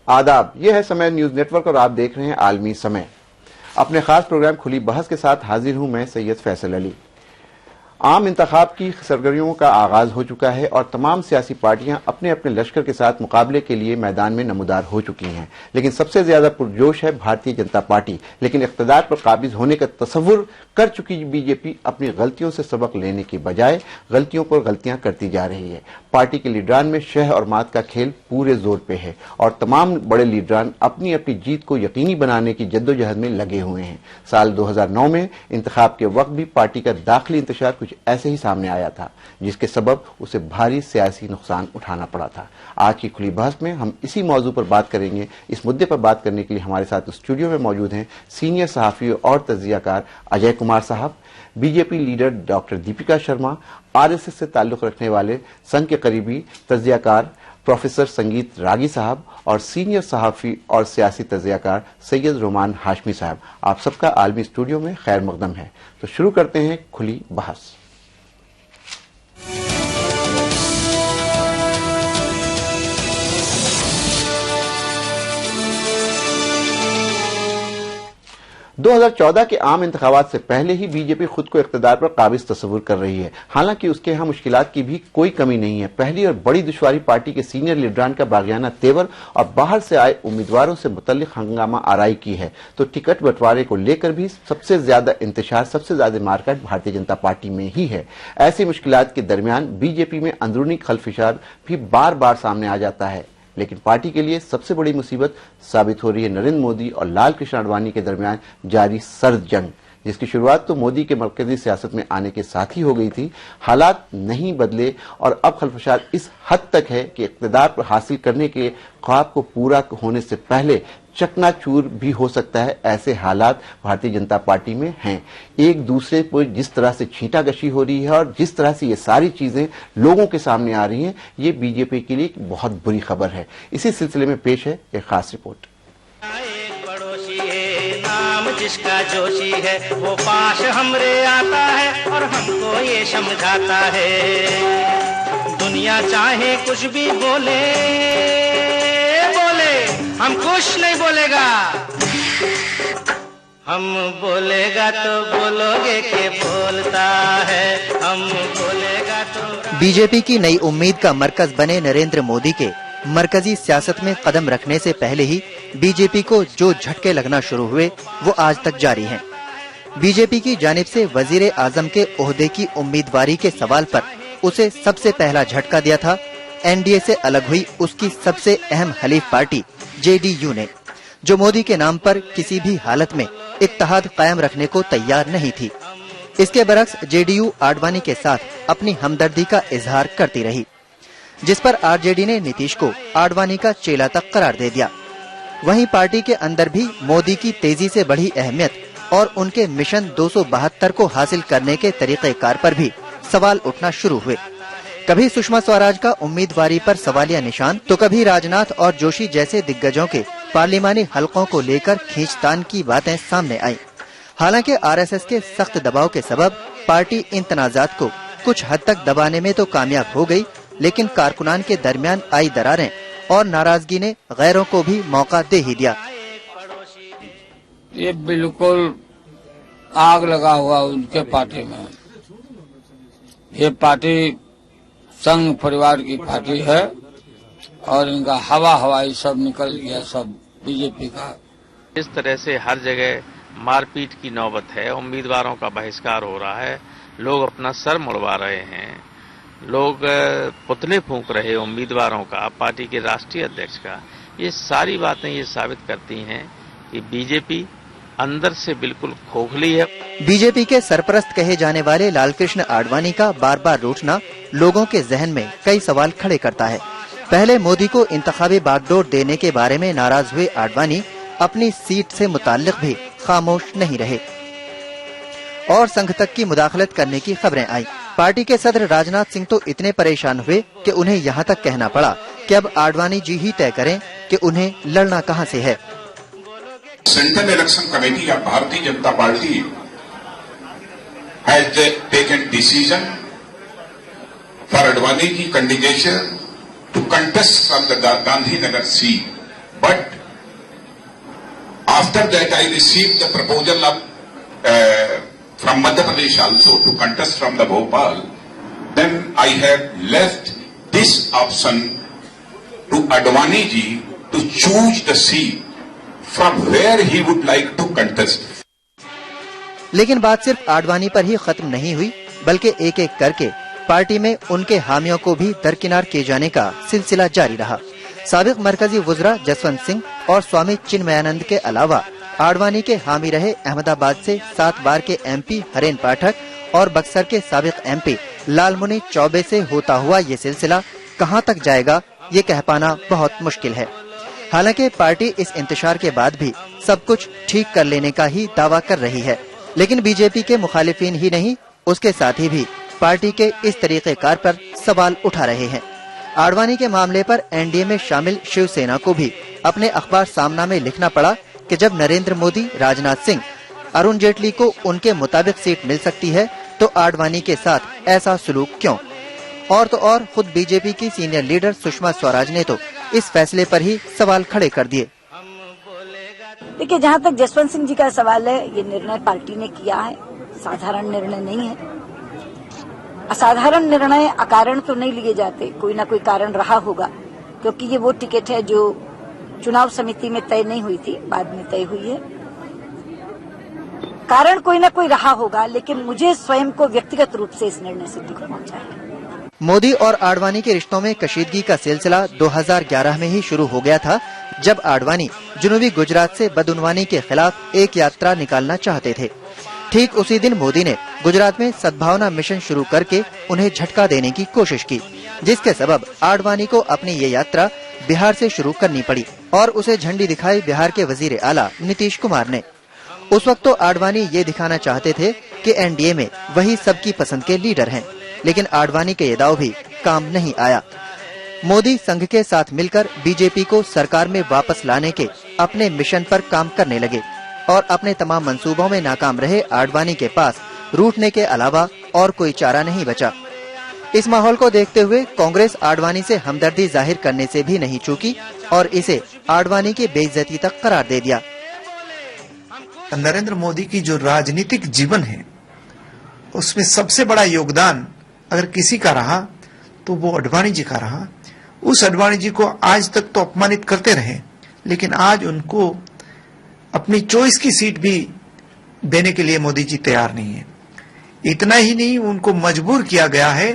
आदाब, यह है समय न्यूज नेटवर्क और आप देख रहे हैं आलमी समय। अपने खास प्रोग्राम खुली बहस के साथ हाजिर हूं मैं सैयद फैसल अली। आम इंतखाब की सरगर्मियों का आगाज हो चुका है और तमाम सियासी पार्टियां अपने अपने लश्कर के साथ मुकाबले के लिए मैदान में नमूदार हो चुकी हैं, लेकिन सबसे ज्यादा पुरजोश है भारतीय जनता पार्टी। लेकिन इख्तिदार पर काबिज होने का तसव्वुर कर चुकी बीजेपी अपनी गलतियों से सबक लेने की बजाय गलतियों पर गलतियां करती जा रही है। पार्टी के लीडरान में शह और मात का खेल पूरे जोर पे है और तमाम बड़े लीडरान अपनी अपनी जीत को यकीनी बनाने की जद्दोजहद में लगे हुए हैं। साल 2009 में इंतखाब के वक्त भी पार्टी का दाखिली इंतशार कुछ ऐसे ही सामने आया था, जिसके सबब उसे भारी सियासी नुकसान उठाना पड़ा था। आज की खुली बहस में हम इसी मौजू पर बात करेंगे। इस मुद्दे पर बात करने के लिए हमारे साथ स्टूडियो में मौजूद हैं सीनियर सहाफी और तज्जियाकार अजय कुमार साहब, BJP leader doctor Deepika Sharma, RSS से ताल्लुक रखने वाले संघ के करीबी तज्जियाकार प्रोफेसर संगीत रागी साहब और सीनियर सहाफी और सियासी तज्जियाकार सैयद रोमान हाशमी साहब। आप सबका आलमी स्टूडियो में खैर मकदम है। तो शुरू करते हैं खुली बहस। 2014 के आम इंतखाबात से पहले ही बीजेपी खुद को इख्तिदार पर काबिज तस्वुर कर रही है। हालांकि उसके यहाँ मुश्किलात की भी कोई कमी नहीं है। पहली और बड़ी दुश्वारी पार्टी के सीनियर लीडरान का बागियाना तेवर और बाहर से आए उम्मीदवारों से मुतल्लिक हंगामा आराई की है। तो टिकट बंटवारे को लेकर भी सबसे ज्यादा इंतशार, सबसे ज्यादा मार्केट भारतीय जनता पार्टी में ही है। ऐसी मुश्किलात के दरमियान बीजेपी में अंदरूनी खलफिशार भी बार बार सामने आ जाता है, लेकिन पार्टी के लिए सबसे बड़ी मुसीबत साबित हो रही है नरेंद्र मोदी और लाल कृष्ण आडवाणी के दरमियान जारी सर्द जंग, जिसकी शुरुआत तो मोदी के मरकजी सियासत में आने के साथ ही हो गई थी। हालात नहीं बदले और अब खलफशार इस हद तक है कि इक़्तिदार पर हासिल करने के ख्वाब को पूरा होने से पहले चकनाचूर भी हो सकता है। ऐसे हालात भारतीय जनता पार्टी में हैं। एक दूसरे पर जिस तरह से छींटाकशी हो रही है और जिस तरह से ये सारी चीजें लोगों के सामने आ रही हैं, ये बीजेपी के लिए एक बहुत बुरी खबर है। इसी सिलसिले में पेश है एक खास रिपोर्ट। नाम जिसका जोशी है वो पास हमरे आता है और हमको ये समझाता है। दुनिया चाहे कुछ भी बोले हम कुछ नहीं बोलेगा, हम बोलेगा तो बोलोगे के बोलता है, हम बोलेगा तो। बीजेपी की नई उम्मीद का मरकज बने नरेंद्र मोदी के मरकजी सियासत में कदम रखने से पहले ही बीजेपी को जो झटके लगना शुरू हुए वो आज तक जारी हैं। बीजेपी की जानिब से वजीर आजम के ओहदे की उम्मीदवारी के सवाल पर उसे सबसे पहला झटका दिया था एनडीए से अलग हुई उसकी सबसे अहम हलीफ पार्टी जेडीयू ने, जो मोदी के नाम पर किसी भी हालत में इत्तेहाद कायम रखने को तैयार नहीं थी। इसके बरक्स जेडीयू आडवाणी के साथ अपनी हमदर्दी का इजहार करती रही, जिस पर आरजेडी ने नीतीश को आडवाणी का चेला तक करार दे दिया। वहीं पार्टी के अंदर भी मोदी की तेजी से बढ़ी अहमियत और उनके मिशन 272 को हासिल करने के तरीक़ेकार पर भी सवाल उठना शुरू हुए। कभी सुषमा स्वराज का उम्मीदवारी पर सवालिया निशान, तो कभी राजनाथ और जोशी जैसे दिग्गजों के पार्लिमानी हलकों को लेकर खींचतान की बातें सामने आई। हालांकि आरएसएस के सख्त दबाव के सबब पार्टी इन तनाजात को कुछ हद तक दबाने में तो कामयाब हो गई, लेकिन कारकुनान के दरमियान आई दरारें और नाराजगी ने गैरों को भी मौका दे ही दिया। ये बिल्कुल आग लगा हुआ उनके पार्टी में। ये पार्टी संघ परिवार की पार्टी है और इनका हवाई सब निकल गया, सब बीजेपी का। इस तरह से हर जगह मारपीट की नौबत है, उम्मीदवारों का बहिष्कार हो रहा है, लोग अपना सर मुड़वा रहे हैं, लोग पुतले फूंक रहे उम्मीदवारों का, पार्टी के राष्ट्रीय अध्यक्ष का। ये सारी बातें ये साबित करती हैं कि बीजेपी अंदर से बिल्कुल खोखली है। बीजेपी के सरपरस्त कहे जाने वाले लालकृष्ण आडवाणी का बार बार रूठना लोगों के जहन में कई सवाल खड़े करता है। पहले मोदी को इंतखाबी बागडोर देने के बारे में नाराज हुए आडवाणी अपनी सीट से मुताल्लिक भी खामोश नहीं रहे और संघ तक की मुदाखलत करने की खबरें आई। पार्टी के सदर राजनाथ सिंह तो इतने परेशान हुए कि उन्हें यहाँ तक कहना पड़ा कि अब आडवाणी जी ही तय करें कि उन्हें लड़ना कहाँ से है। Central election committee of Bharatiya Janata Party has taken decision for Advani की candidature to contest from the Gandhinagar seat But after that, I received the proposal of from Madhya Pradesh also to contest from the Bhopal. Then I have left this option to Advani ji to choose the seat from where he would like to contest. लेकिन बात सिर्फ आडवाणी पर ही खत्म नहीं हुई, बल्कि एक एक करके पार्टी में उनके हामियों को भी दरकिनार किए जाने का सिलसिला जारी रहा। साबिक मरकजी वुज़रा जसवंत सिंह और स्वामी चिन्मयानंद के अलावा आडवाणी के हामी रहे अहमदाबाद से 7 बार के एमपी हरेन पाठक और बक्सर के साबिक एमपी लालमुनि चौबे से होता हुआ ये सिलसिला कहां तक जाएगा, ये कह पाना बहुत मुश्किल है। हालांकि पार्टी इस इंतशार के बाद भी सब कुछ ठीक कर लेने का ही दावा कर रही है, लेकिन बीजेपी के मुखालिफिन ही नहीं, उसके साथी भी पार्टी के इस तरीकेकार पर सवाल उठा रहे हैं। आडवाणी के मामले पर एनडीए में शामिल शिवसेना को भी अपने अखबार सामना में लिखना पड़ा कि जब नरेंद्र मोदी, राजनाथ सिंह, अरुण जेटली को उनके मुताबिक सीट मिल सकती है तो आडवाणी के साथ ऐसा सलूक क्यों। और तो और खुद बीजेपी की सीनियर लीडर सुषमा स्वराज ने तो इस फैसले पर ही सवाल खड़े कर दिए। देखिए, जहाँ तक जसवंत सिंह जी का सवाल है, ये निर्णय पार्टी ने किया है, साधारण निर्णय नहीं है। असाधारण निर्णय अकारण तो नहीं लिए जाते, कोई ना कोई कारण रहा होगा, क्योंकि ये वो टिकट है जो चुनाव समिति में तय नहीं हुई थी, बाद में तय हुई है। कारण कोई ना कोई रहा होगा, लेकिन मुझे स्वयं को व्यक्तिगत रूप से इस निर्णय से दुख पहुंचा है। मोदी और आडवाणी के रिश्तों में कशीदगी का सिलसिला 2011 में ही शुरू हो गया था, जब आडवाणी जुनूबी गुजरात से बदउनवानी के खिलाफ एक यात्रा निकालना चाहते थे। ठीक उसी दिन मोदी ने गुजरात में सद्भावना मिशन शुरू करके उन्हें झटका देने की कोशिश की, जिसके सबब आडवाणी को अपनी ये यात्रा बिहार से शुरू करनी पड़ी और उसे झंडी दिखाई बिहार के वजीर आला नीतीश कुमार ने। उस वक्त तो आडवाणी ये दिखाना चाहते थे कि एनडीए में वही सबकी पसंद के लीडर हैं, लेकिन आडवाणी के ये दाव भी काम नहीं आया। मोदी संघ के साथ मिलकर बीजेपी को सरकार में वापस लाने के अपने मिशन पर काम करने लगे और अपने तमाम मंसूबों में नाकाम रहे आडवाणी के पास रूठने के अलावा और कोई चारा नहीं बचा। इस माहौल को देखते हुए कांग्रेस आडवाणी से हमदर्दी जाहिर करने से भी नहीं चूकी और इसे आडवाणी की बेइज्जती तक करार दे दिया। नरेंद्र मोदी की जो राजनीतिक जीवन है, उसमें सबसे बड़ा योगदान अगर किसी का रहा तो वो आडवाणी जी का रहा। उस आडवाणी जी को आज तक तो अपमानित करते रहे, लेकिन आज उनको अपनी चॉइस की सीट भी देने के लिए मोदी जी तैयार नहीं है। इतना ही नहीं, उनको मजबूर किया गया है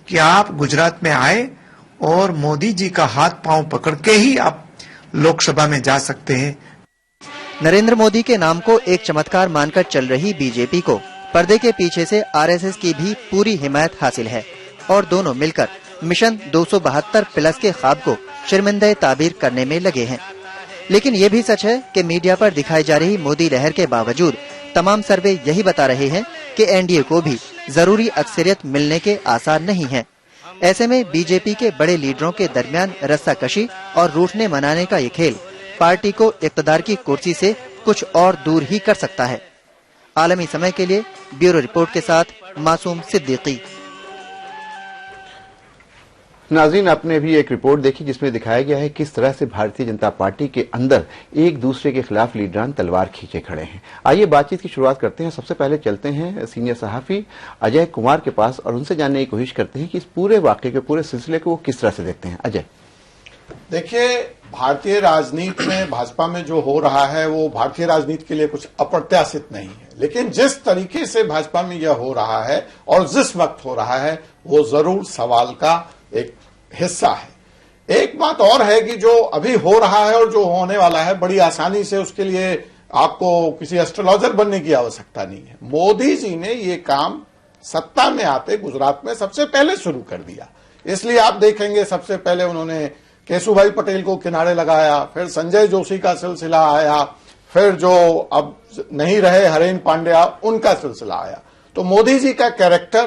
कि आप गुजरात में आए और मोदी जी का हाथ पांव पकड़ के ही आप लोकसभा में जा सकते हैं। नरेंद्र मोदी के नाम को एक चमत्कार मानकर चल रही बीजेपी को पर्दे के पीछे से आरएसएस की भी पूरी हिमायत हासिल है और दोनों मिलकर मिशन 272 प्लस के ख्वाब को शर्मिंदा ताबीर करने में लगे हैं। लेकिन ये भी सच है कि मीडिया पर दिखाई जा रही मोदी लहर के बावजूद तमाम सर्वे यही बता रहे हैं कि एनडीए को भी जरूरी अक्सरियत मिलने के आसार नहीं है। ऐसे में बीजेपी के बड़े लीडरों के दरमियान रस्साकशी और रूठने मनाने का ये खेल पार्टी को इक़्तिदार की कुर्सी से कुछ और दूर ही कर सकता है। आलमी समय के लिए ब्यूरो रिपोर्ट के साथ मासूम सिद्दीकी। नाज़रीन, आपने भी एक रिपोर्ट देखी जिसमें दिखाया गया है किस तरह से भारतीय जनता पार्टी के अंदर एक दूसरे के खिलाफ लीडरान तलवार खींचे खड़े हैं। आइए बातचीत की शुरुआत करते हैं। सबसे पहले चलते हैं सीनियर सहाफी अजय कुमार के पास और उनसे जानने की कोशिश करते हैं कि इस पूरे वाकये के पूरे सिलसिले को वो किस तरह से देखते हैं। अजय, देखिए, भारतीय राजनीति में भाजपा में जो हो रहा है वो भारतीय राजनीति के लिए कुछ अप्रत्याशित नहीं है, लेकिन जिस तरीके से भाजपा में यह हो रहा है और जिस वक्त हो रहा है वो जरूर सवाल का एक हिस्सा है। एक बात और है कि जो अभी हो रहा है और जो होने वाला है, बड़ी आसानी से उसके लिए आपको किसी एस्ट्रोलॉजर बनने की आवश्यकता नहीं है। मोदी जी ने ये काम सत्ता में आते गुजरात में सबसे पहले शुरू कर दिया। इसलिए आप देखेंगे सबसे पहले उन्होंने केशुभाई पटेल को किनारे लगाया, फिर संजय जोशी का सिलसिला आया, फिर जो अब नहीं रहे हरेन पांड्या उनका सिलसिला आया। तो मोदी जी का कैरेक्टर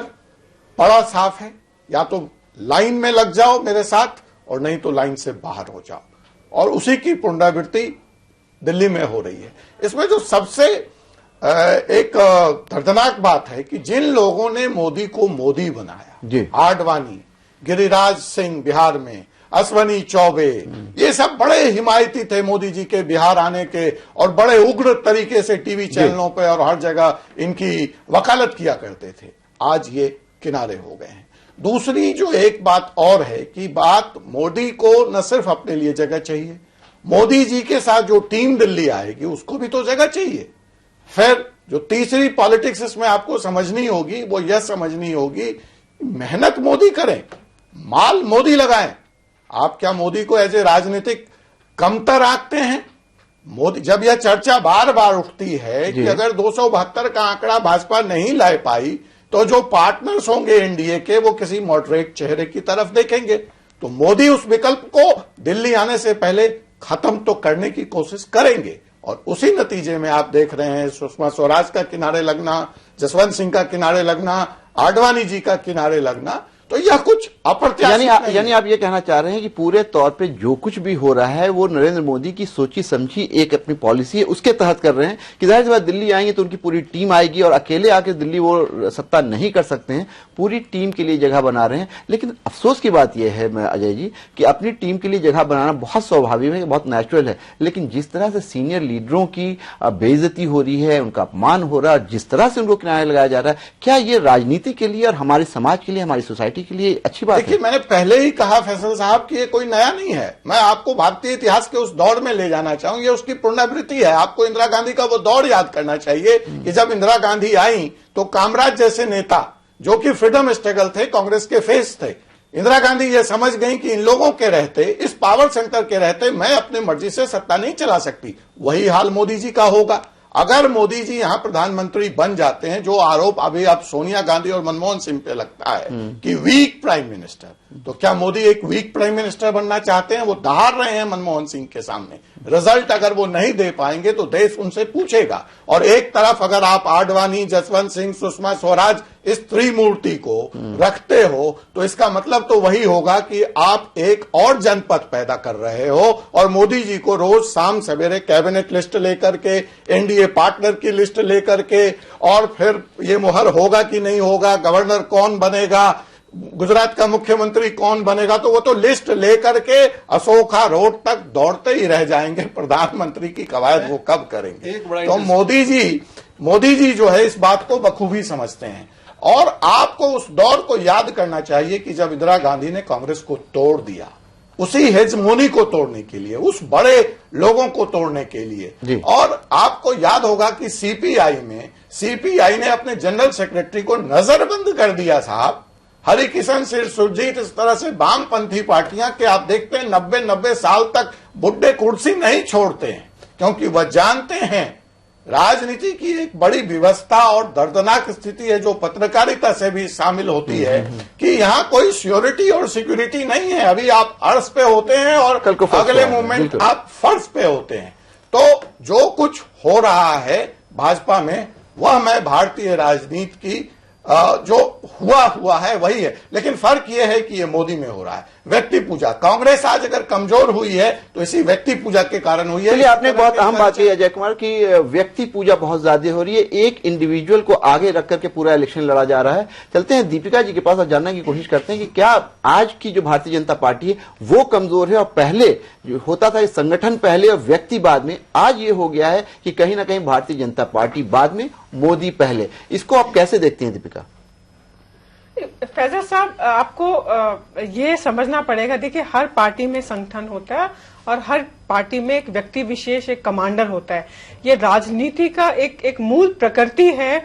बड़ा साफ है, या तो लाइन में लग जाओ मेरे साथ और नहीं तो लाइन से बाहर हो जाओ, और उसी की पुनरावृत्ति दिल्ली में हो रही है। इसमें जो सबसे एक दर्दनाक बात है कि जिन लोगों ने मोदी को मोदी बनाया, आडवाणी, गिरिराज सिंह बिहार में, अश्वनी चौबे, ये सब बड़े हिमायती थे मोदी जी के बिहार आने के और बड़े उग्र तरीके से टीवी चैनलों पे और हर जगह इनकी वकालत किया करते थे। आज ये किनारे हो गए हैं। दूसरी जो एक बात और है कि बात मोदी को न सिर्फ अपने लिए जगह चाहिए, मोदी जी के साथ जो टीम दिल्ली आएगी उसको भी तो जगह चाहिए। फिर जो तीसरी पॉलिटिक्स इसमें आपको समझनी होगी वो यह समझनी होगी, मेहनत मोदी करें, माल मोदी लगाएं। आप क्या मोदी को एज ए राजनीतिक कमतर आंकते हैं? मोदी, जब यह चर्चा बार बार उठती है कि अगर 272 का आंकड़ा भाजपा नहीं ला पाई तो जो पार्टनर्स होंगे एनडीए के वो किसी मॉडरेट चेहरे की तरफ देखेंगे, तो मोदी उस विकल्प को दिल्ली आने से पहले खत्म तो करने की कोशिश करेंगे। और उसी नतीजे में आप देख रहे हैं सुषमा स्वराज का किनारे लगना, जसवंत सिंह का किनारे लगना, आडवाणी जी का किनारे लगना, तो यह कुछ अप्रत्याशित यानी आप ये कहना चाह रहे हैं कि पूरे तौर पे जो कुछ भी हो रहा है वो नरेंद्र मोदी की सोची समझी एक अपनी पॉलिसी है उसके तहत कर रहे हैं कि जाहिर सी बात दिल्ली आएंगे तो उनकी पूरी टीम आएगी और अकेले आके दिल्ली वो सत्ता नहीं कर सकते हैं, पूरी टीम के लिए जगह बना रहे हैं। लेकिन अफसोस की बात यह है अजय जी कि अपनी टीम के लिए जगह बनाना बहुत स्वाभाविक है, बहुत नेचुरल है, लेकिन जिस तरह से सीनियर लीडरों की बेइज्जती हो रही है, उनका अपमान हो रहा है, जिस तरह से उनको किनारे लगाया जा रहा है, क्या ये राजनीति के लिए और हमारे समाज के लिए, हमारी सोसाइटी के लिए अच्छी बात है? देखिए, मैंने पहले ही कहा फैसल साहब कि ये कोई नया नहीं है। मैं आपको भारतीय इतिहास के उस दौर में ले जाना चाहूंगा, ये उसकी पुनरावृत्ति है। आपको इंदिरा गांधी का वो दौर याद करना चाहिए कि जब इंदिरा गांधी आई तो कामराज जैसे नेता जो कि फ्रीडम स्ट्रगल थे, कांग्रेस के फेस थे, इंदिरा गांधी ये समझ गई कि इन लोगों के रहते, इस पावर सेंटर के रहते मैं अपनी मर्जी से सत्ता नहीं चला सकती। वही हाल मोदी जी का होगा। अगर मोदी जी यहां प्रधानमंत्री बन जाते हैं, जो आरोप अभी अब सोनिया गांधी और मनमोहन सिंह पे लगता है कि वीक प्राइम मिनिस्टर, तो क्या मोदी एक वीक प्राइम मिनिस्टर बनना चाहते हैं? वो दहाड़ रहे हैं मनमोहन सिंह के सामने। रिजल्ट अगर वो नहीं दे पाएंगे तो देश उनसे पूछेगा। और एक तरफ अगर आप आडवाणी, जसवंत सिंह, सुषमा स्वराज इस त्रिमूर्ति को रखते हो तो इसका मतलब तो वही होगा कि आप एक और जनपद पैदा कर रहे हो और मोदी जी को रोज शाम सवेरे कैबिनेट लिस्ट लेकर के, एनडीए पार्टनर की लिस्ट लेकर के, और फिर ये मुहर होगा कि नहीं होगा, गवर्नर कौन बनेगा, गुजरात का मुख्यमंत्री कौन बनेगा, तो वो तो लिस्ट लेकर के अशोका रोड तक दौड़ते ही रह जाएंगे। प्रधानमंत्री की कवायद वो कब करेंगे? तो मोदी जी जो है इस बात को बखूबी समझते हैं। और आपको उस दौर को याद करना चाहिए कि जब इंदिरा गांधी ने कांग्रेस को तोड़ दिया, उसी हेजमोनी को तोड़ने के लिए, उस बड़े लोगों को तोड़ने के लिए। और आपको याद होगा कि सीपीआई ने अपने जनरल सेक्रेटरी को नजरबंद कर दिया साहब। हरिकिशन सिंह, सुरजीत, इस तरह से वामपंथी पार्टियां के आप देखते हैं 90 साल तक बुड्ढे कुर्सी नहीं छोड़ते हैं, क्योंकि वह जानते हैं राजनीति की एक बड़ी व्यवस्था और दर्दनाक स्थिति है जो पत्रकारिता से भी शामिल होती है कि यहाँ कोई श्योरिटी और सिक्योरिटी नहीं है। अभी आप अर्श पे होते हैं और अगले मोमेंट आप फर्श पे होते हैं। तो जो कुछ हो रहा है भाजपा में, वह मैं भारतीय राजनीति की जो हुआ है वही है। लेकिन फर्क यह है कि यह मोदी में हो रहा है। व्यक्ति पूजा, कांग्रेस आज अगर कमजोर हुई है तो इसी व्यक्ति पूजा के कारण हुई है। चलिए, आपने बहुत अहम बात कही अजय कुमार की व्यक्ति पूजा बहुत ज्यादा हो रही है, एक इंडिविजुअल को आगे रख करके पूरा इलेक्शन लड़ा जा रहा है। चलते हैं दीपिका जी के पास और जानने की कोशिश करते हैं कि क्या आज की जो भारतीय जनता पार्टी है वो कमजोर है और पहले जो होता था संगठन पहले और व्यक्ति बाद में, आज ये हो गया है कि कहीं ना कहीं भारतीय जनता पार्टी बाद में, मोदी पहले। इसको आप कैसे देखते हैं दीपिका? फैजल साहब, आपको ये समझना पड़ेगा, देखिए हर पार्टी में संगठन होता है और हर पार्टी में एक व्यक्ति विशेष, एक कमांडर होता है। ये राजनीति का एक मूल प्रकृति है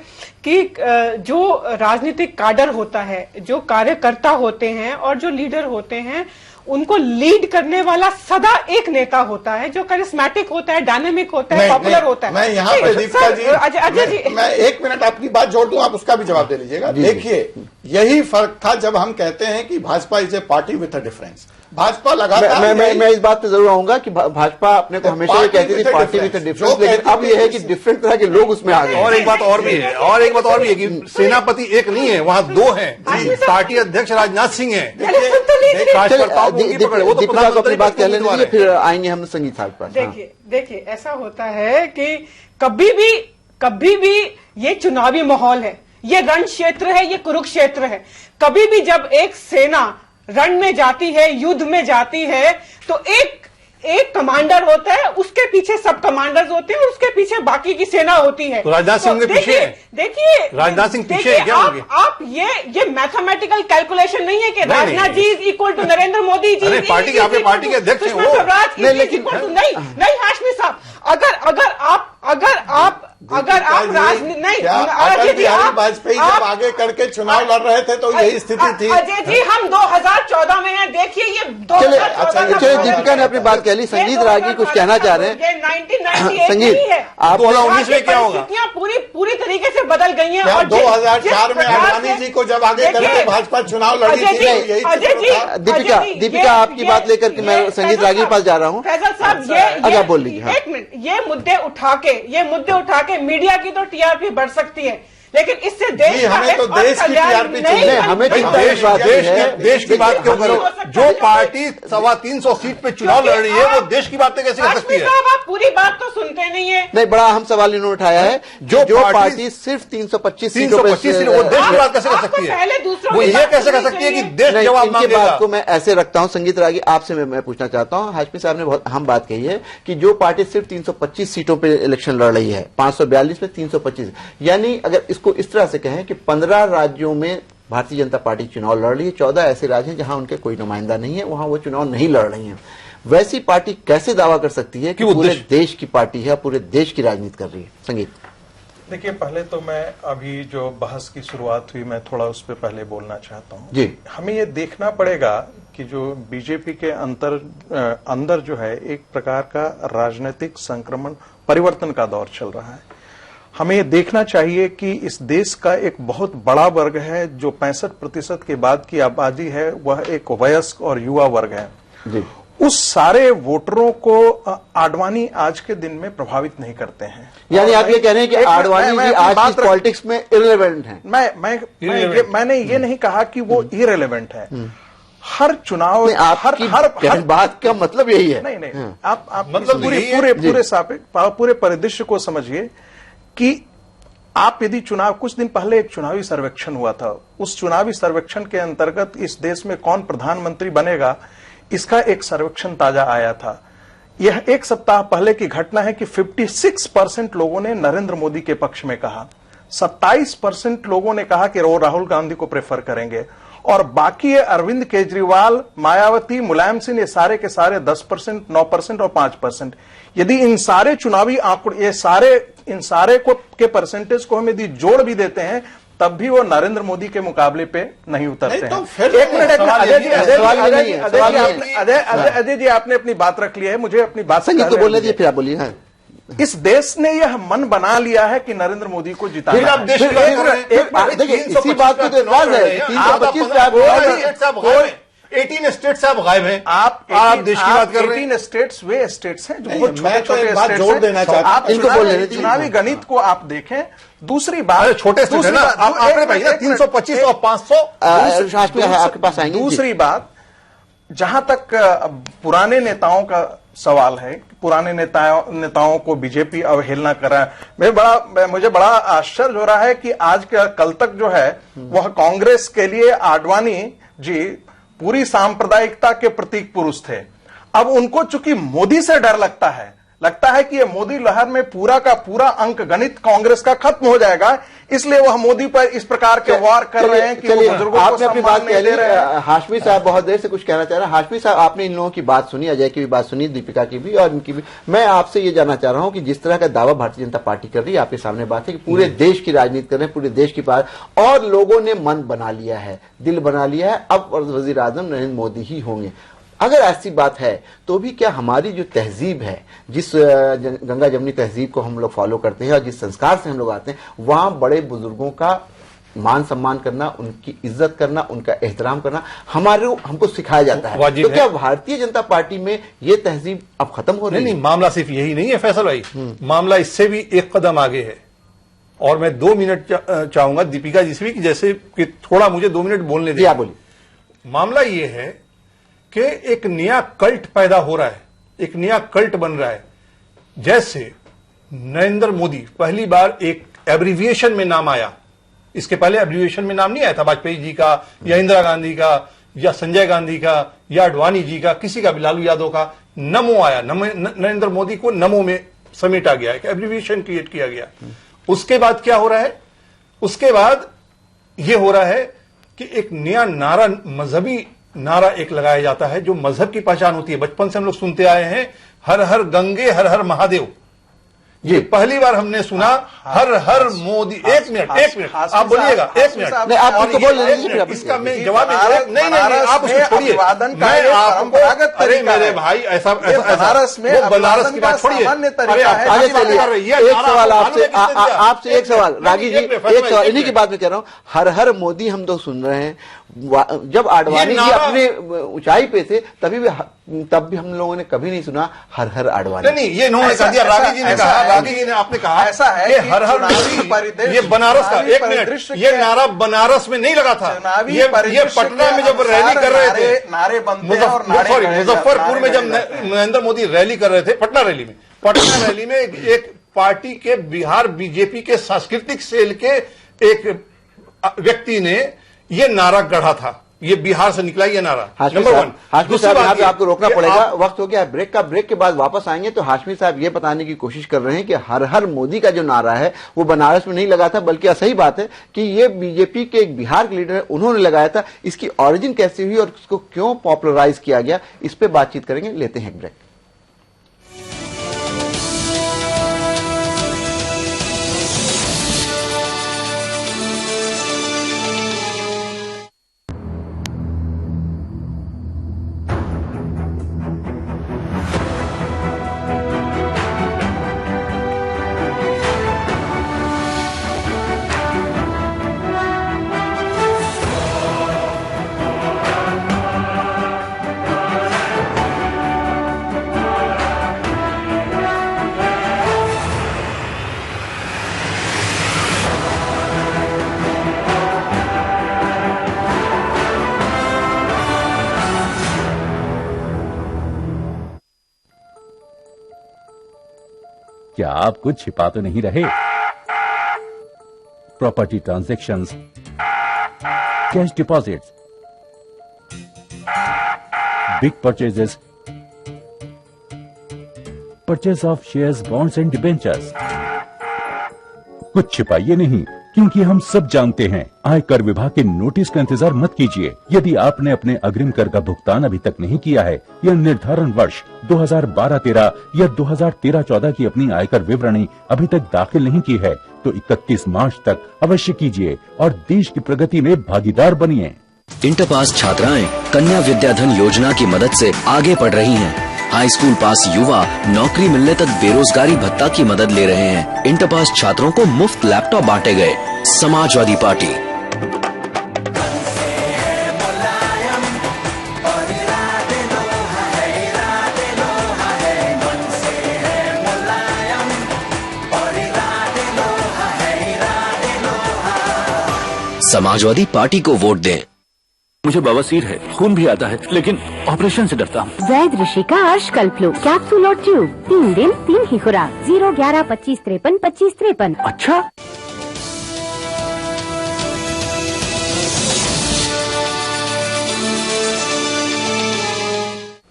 कि जो राजनीतिक काडर होता है, जो कार्यकर्ता होते हैं और जो लीडर होते हैं, उनको लीड करने वाला सदा एक नेता होता है जो करिस्मेटिक होता है, डायनेमिक होता है, पॉपुलर होता है। मैं यहाँ पे दीपिका जी, अजय जी, मैं एक मिनट आपकी बात जोड़ दूं, आप उसका भी जवाब दे लीजिएगा। देखिए, यही फर्क था जब हम कहते हैं कि Bhajpa is a party with a difference. Bhajpa लगातार मैं इस बात पे जरूर आऊंगा कि भाजपा अपने को हमेशा ये कहती थी पार्टी विद डिफरेंस, लेकिन अब ये है कि डिफरेंट तरह के लोग उसमें आ गए। और एक बात और भी है, कि सेनापति एक नहीं है, वहां दो हैं। पार्टी अध्यक्ष राजनाथ सिंह है। दीपिका को अपनी बात कह लेने दीजिए, फिर आएंगे हम संगीत साहब पर। देखिए ऐसा होता है कि कभी भी ये चुनावी माहौल है, ये रण क्षेत्र है, ये कुरुक्षेत्र है। कभी भी जब एक सेना रण में जाती है, युद्ध में जाती है, तो एक कमांडर होता है, उसके पीछे सब कमांडर्स होते हैं और उसके पीछे बाकी की सेना होती है। तो राजनाथ सिंह के पीछे देखिए राजनाथ सिंह पीछे क्या होंगे? आप ये मैथमेटिकल कैलकुलेशन नहीं है कि Rajnath ji is equal to Narendra Modi ji. अरे पार्टी, आपके पार्टी के अध्यक्ष हैं वो। नहीं हाशमी साहब, अगर आप राजनीति नहीं, अटल बिहारी वाजपेयी जब आगे करके चुनाव लड़ रहे थे तो यही स्थिति थी। अजय जी, हम 2014 में हैं, देखिए ये चलिए दीपिका ने अपनी बात कह ली। संगीत रागी कुछ कहना चाह रहे हैं। 1998 संगीत, नहीं है, आप 2019 में क्या होगा? पूरी तरीके से बदल गई हैं। और 2004 में अडवाणी जी को जब आगे करके भाजपा चुनाव लड़ी थी, यही दीपिका आपकी बात लेकर के मैं संगीत रागी के पास जा रहा हूँ। फैजल साहब, ये बोल लीजिए। एक मिनट, ये मुद्दे उठा के मीडिया की तो टीआरपी बढ़ सकती है, लेकिन इससे देश हमें तो देश की टीआरपी चाहिए। हमें देश की बात क्यों करो? जो पार्टी 325 सीट पे चुनाव लड़ रही है वो देश की बातें कैसे कर सकती है? आप पूरी बात तो सुनते नहीं है। नहीं, बड़ा अहम सवाल इन्होंने उठाया है। जो पार्टी सिर्फ 325 सीटों पे, वो देश की बात कैसे कर सकती है? वो ये कैसे कर सकती है कि देश जवाब मांगेगा? बात को मैं ऐसे रखता हूं। संगीत रागी, आपसे मैं पूछना चाहता हूं। हाशमी साहब ने बहुत अहम बात कही है कि जो पार्टी सिर्फ 325 सीटों पे इलेक्शन लड़ रही है, 542 में 325, यानी अगर इसको इस तरह से कहें कि 15 राज्यों में भारतीय जनता पार्टी चुनाव लड़ रही है, 14 ऐसे राज्य हैं जहां उनके कोई नुमाइंदा नहीं है, वहां वो चुनाव नहीं लड़ रही हैं। वैसी पार्टी कैसे दावा कर सकती है कि पूरे देश की पार्टी है, पूरे देश की राजनीति कर रही है? संगीत, देखिए, पहले तो मैं अभी जो बहस की शुरुआत हुई, मैं थोड़ा उस पर पहले बोलना चाहता हूँ जी। हमें ये देखना पड़ेगा कि जो बीजेपी के अंदर जो है एक प्रकार का राजनीतिक संक्रमण परिवर्तन का दौर चल रहा है। हमें ये देखना चाहिए कि इस देश का एक बहुत बड़ा वर्ग है जो 65% के बाद की आबादी है, वह एक वयस्क और युवा वर्ग है जी। उस सारे वोटरों को आडवाणी आज के दिन में प्रभावित नहीं करते हैं। यानी आप ये कह रहे हैं कि आडवाणी जी आज की पॉलिटिक्स में इररिलेवेंट हैं? मैंने ये नहीं कहा कि वो इररिलेवेंट है। हर चुनाव हर बात का मतलब यही है। नहीं, आप मतलब पूरे परिदृश्य को समझिए कि आप यदि कुछ दिन पहले एक चुनावी सर्वेक्षण हुआ था, उस चुनावी सर्वेक्षण के अंतर्गत इस देश में कौन प्रधानमंत्री बनेगा, इसका एक सर्वेक्षण ताजा आया था। यह एक सप्ताह पहले की घटना है कि 56% लोगों ने नरेंद्र मोदी के पक्ष में कहा, 27% लोगों ने कहा कि वो राहुल गांधी को प्रेफर करेंगे, और बाकी है अरविंद केजरीवाल, मायावती, मुलायम सिंह, ये सारे के सारे 10%, 9% और 5%। यदि इन सारे चुनावी आंकड़े, इन सारे के परसेंटेज को हम यदि जोड़ भी देते हैं, तब भी वो नरेंद्र मोदी के मुकाबले पे नहीं उतरते हैं। एक मिनट, अजय जी, आपने अपनी बात रख लिया है, मुझे अपनी बात संगीत को बोलने दीजिए, फिर आप बोलिए। इस देश ने यह मन बना लिया है कि नरेंद्र मोदी को जिताना है। देखिए, इसी बात को तो एतराज है। 18 स्टेट्स आप गायब हैं। आप देश की बात कर रहे हैं। 18 स्टेट्स वे स्टेट्स हैं जो बहुत छोटे बात जोड़ देना चाहता हूं। आप इनको बोल रहे हैं, चुनावी गणित को आप देखें। दूसरी बात, छोटे स्टेट है ना, आपने भाई 325 और 500 आपके पास आएंगे। दूसरी बात, जहां तक पुराने नेताओं का सवाल है, पुराने नेताओं को बीजेपी अवहेलना कर रहा है, मुझे बड़ा आश्चर्य हो रहा है कि आज का कल तक जो है वह कांग्रेस के लिए आडवाणी जी पूरी सांप्रदायिकता के प्रतीक पुरुष थे। अब उनको चूंकि मोदी से डर लगता है कि ये मोदी लहर में पूरा का पूरा अंक गणित कांग्रेस का खत्म हो जाएगा, इसलिए वह मोदी पर इस प्रकार के वार कर रहे हैं कि बुजुर्गों आपने अपनी बात कह ली। हाशमी साहब बहुत देर से कुछ कहना चाह रहे हैं। हाशमी साहब, आपने इन लोगों की बात सुनी, अजय की भी बात सुनी, दीपिका की भी और इनकी भी। मैं आपसे ये जानना चाह रहा हूं कि जिस तरह का दावा भारतीय जनता पार्टी कर रही है, आपके सामने बात है कि पूरे देश की राजनीति कर रहे हैं, पूरे देश की बात, और लोगों ने मन बना लिया है, दिल बना लिया है, अब वजीर आजम नरेंद्र मोदी ही होंगे। अगर ऐसी बात है तो भी क्या हमारी जो तहजीब है, जिस गंगा जमुनी तहजीब को हम लोग फॉलो करते हैं और जिस संस्कार से हम लोग आते हैं, वहां बड़े बुजुर्गों का मान सम्मान करना, उनकी इज्जत करना, उनका एहतराम करना हमको सिखाया जाता है। तो क्या भारतीय जनता पार्टी में ये तहजीब अब खत्म हो रही है? नहीं, मामला सिर्फ यही नहीं है फैसल भाई, मामला इससे भी एक कदम आगे है। और मैं 2 मिनट चाहूंगा दीपिका जी से भी, जैसे कि थोड़ा मुझे 2 मिनट बोलने दीजिए। बोलिए। मामला ये है कि एक नया कल्ट पैदा हो रहा है, एक नया कल्ट बन रहा है। जैसे नरेंद्र मोदी पहली बार एक एब्रीविएशन में नाम आया, इसके पहले एब्रीविएशन में नाम नहीं आया था वाजपेयी जी का या इंदिरा गांधी का या संजय गांधी का या अडवाणी जी का, किसी का भी, लालू यादव का, नमो आया, नरेंद्र मोदी को नमो में समेटा गया, एक एब्रिविएशन क्रिएट किया गया। उसके बाद क्या हो रहा है? उसके बाद यह हो रहा है कि एक नया नारा, मजहबी नारा एक लगाया जाता है जो मजहब की पहचान होती है। बचपन से हम लोग सुनते आए हैं, हर हर गंगे हर हर महादेव। ये पहली बार हमने सुना, हर हर मोदी। एक मिनट आप बोलिएगा, एक मिनट नहीं, आप तो बोल रहे, इसका मैं जवाब नहीं, आप उसको छोड़िए। मैं आपको, अरे मेरे भाई, ऐसा बनारस की बात छोड़िए। एक सवाल आपसे, एक सवाल रागी जी, एक सवाल इन्हीं की बात में कह रहा हूँ। हर हर मोदी हम तो सुन रहे हैं, जब आडवाणी जी अपने ऊंचाई पे थे तब भी हम लोगों ने कभी नहीं सुना हर हर आडवाणी। नहीं, ये इन्होंने कह दिया, रागी जी ने कहा, रागी जी ने आपने कहा ऐसा है कि हर हर मोदी, ये बनारस का, एक मिनट, ये नारा बनारस में नहीं लगा था, ये पटना में जब रैली कर रहे थे, मुजफ्फरपुर में जब नरेंद्र मोदी रैली कर रहे थे, पटना रैली में एक पार्टी के बिहार बीजेपी के सांस्कृतिक सेल के एक व्यक्ति ने ये नारा गढ़ा था। ये बिहार से निकला ये नारा। नंबर 1। हाशमी साहब, यहाँ पे आपको रोकना पड़ेगा, वक्त हो गया है ब्रेक का। ब्रेक के बाद वापस आएंगे तो हाशमी साहब ये बताने की कोशिश कर रहे हैं कि हर हर मोदी का जो नारा है वो बनारस में नहीं लगा था, बल्कि सही बात है कि ये बीजेपी के एक बिहार के लीडर है, उन्होंने लगाया था। इसकी ऑरिजिन कैसे हुई और इसको क्यों पॉपुलराइज किया गया, इस पर बातचीत करेंगे। लेते हैं ब्रेक। क्या आप कुछ छिपा तो नहीं रहे? Property transactions, cash deposits, big purchases, purchase of shares, bonds and debentures. कुछ छिपाइए नहीं, क्योंकि हम सब जानते हैं। आयकर विभाग के नोटिस का इंतजार मत कीजिए। यदि आपने अपने अग्रिम कर का भुगतान अभी तक नहीं किया है या निर्धारण वर्ष 2012-13 या 2013-14 की अपनी आयकर विवरणी अभी तक दाखिल नहीं की है तो 31 मार्च तक अवश्य कीजिए और देश की प्रगति में भागीदार बनिए। इंटर पास छात्राएं कन्या विद्याधन योजना की मदद से आगे बढ़ रही हैं। हाई स्कूल पास युवा नौकरी मिलने तक बेरोजगारी भत्ता की मदद ले रहे हैं। इंटर पास छात्रों को मुफ्त लैपटॉप बांटे गए। समाजवादी पार्टी। समाजवादी पार्टी को वोट दें। मुझे बवासीर है, खून भी आता है, लेकिन ऑपरेशन से डरता हूँ। वैद ऋषि का अर्श कल्पलो कैप्सूल और ट्यूब, 3 दिन 3 ही खुराक। 011-25-53-25-53। अच्छा,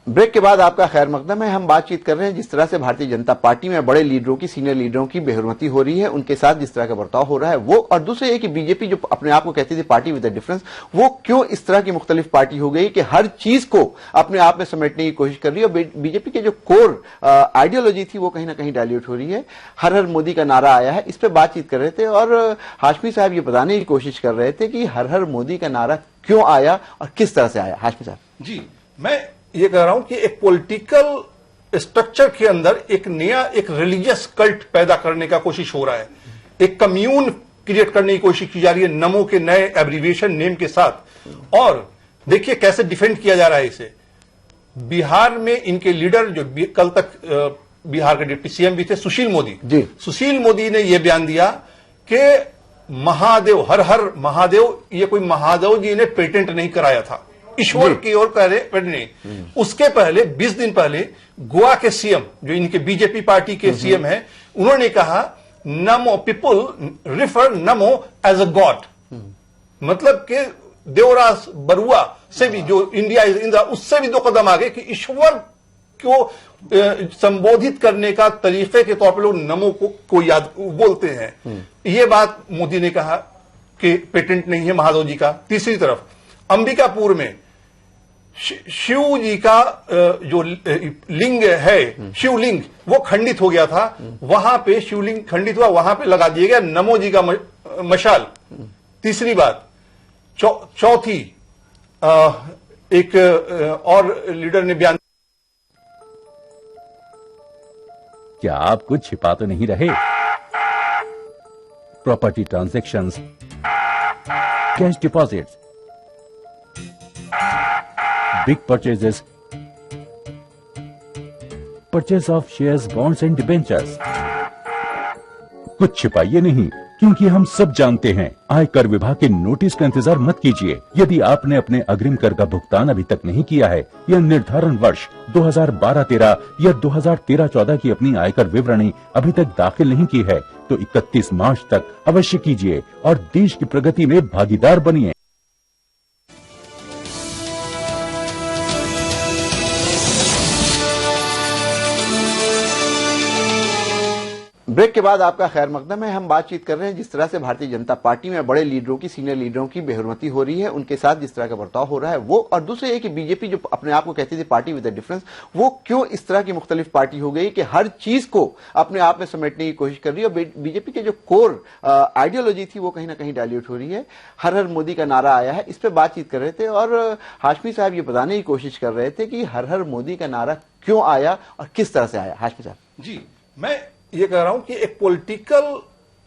ब्रेक के बाद आपका खैर मकदम है। हम बातचीत कर रहे हैं जिस तरह से भारतीय जनता पार्टी में बड़े लीडरों की, सीनियर लीडरों की बेहरमती हो रही है, उनके साथ जिस तरह का बर्ताव हो रहा है वो, और दूसरे ये कि बीजेपी जो अपने आप को कहती थी पार्टी विद अ डिफरेंस, वो क्यों इस तरह की मुख्तलिफ पार्टी हो गई कि हर चीज को अपने आप में समेटने की कोशिश कर रही है। और बीजेपी की जो कोर आइडियोलॉजी थी वो कहीं ना कहीं डाइल्यूट हो रही है। हर हर मोदी का नारा आया है, इस पर बातचीत कर रहे थे और हाशमी साहब ये बताने की कोशिश कर रहे थे कि हर हर मोदी का नारा क्यों आया और किस तरह से आया। हाशमी साहब जी, मैं ये कह रहा हूं कि एक पॉलिटिकल स्ट्रक्चर के अंदर एक नया, एक रिलीजियस कल्ट पैदा करने का कोशिश हो रहा है। एक कम्यून क्रिएट करने की कोशिश की जा रही है नमो के नए एब्रीविएशन नेम के साथ। और देखिए कैसे डिफेंड किया जा रहा है इसे। बिहार में इनके लीडर जो कल तक बिहार के डिप्टी सीएम भी थे, सुशील मोदी जी, सुशील मोदी ने यह बयान दिया कि महादेव, हर हर महादेव, ये कोई महादेव जी ने पेटेंट नहीं कराया था, ईश्वर की ओर कह रहे नहीं। उसके पहले 20 दिन पहले गोवा के सीएम, जो इनके बीजेपी पार्टी के सीएम हैं, उन्होंने कहा नमो, people refer NaMo as a God. मतलब कि देवराज बरुआ से भी, जो इंडिया इज इंदिरा, उससे भी 2 कदम आगे कि ईश्वर को संबोधित करने का तरीके के तौर पर लोग नमो को याद बोलते हैं। ये बात मोदी ने कहा कि पेटेंट नहीं है महादेव जी का। तीसरी तरफ अंबिकापुर में शिव जी का जो लिंग है, शिवलिंग, वो खंडित हो गया था। वहां पे शिवलिंग खंडित हुआ, वहां पे लगा दिया गया नमो जी का मशाल। तीसरी बात। चौथी, एक और लीडर ने बयान, क्या आप कुछ छिपा तो नहीं रहे? Property transactions, cash deposits, big purchases, purchase of shares, bonds and debentures. कुछ छिपाइए नहीं, क्योंकि हम सब जानते हैं। आयकर विभाग के नोटिस का इंतजार मत कीजिए। यदि आपने अपने अग्रिम कर का भुगतान अभी तक नहीं किया है या निर्धारण वर्ष 2012-13 या 2013-14 की अपनी आयकर विवरणी अभी तक दाखिल नहीं की है, तो 31 मार्च तक अवश्य कीजिए और देश की प्रगति में भागीदार बनिए। ब्रेक के बाद आपका खैर मकदम है। हम बातचीत कर रहे हैं जिस तरह से भारतीय जनता पार्टी में बड़े लीडरों की, सीनियर लीडरों की बेहरमती हो रही है, उनके साथ जिस तरह का बर्ताव हो रहा है वो, और दूसरे ये कि बीजेपी जो अपने आप को कहती थी पार्टी विद अ डिफरेंस, वो क्यों इस तरह की मुख्तलिफ पार्टी हो गई कि हर चीज को अपने आप में समेटने की कोशिश कर रही है। और बीजेपी के जो कोर आइडियोलॉजी थी वो कहीं ना कहीं डाइल्यूट हो रही है। हर हर मोदी का नारा आया है, इस पर बातचीत कर रहे थे और हाशमी साहब ये बताने की कोशिश कर रहे थे कि हर हर मोदी का नारा क्यों आया और किस तरह से आया। हाशमी साहब जी, मैं ये कह रहा हूं कि एक पॉलिटिकल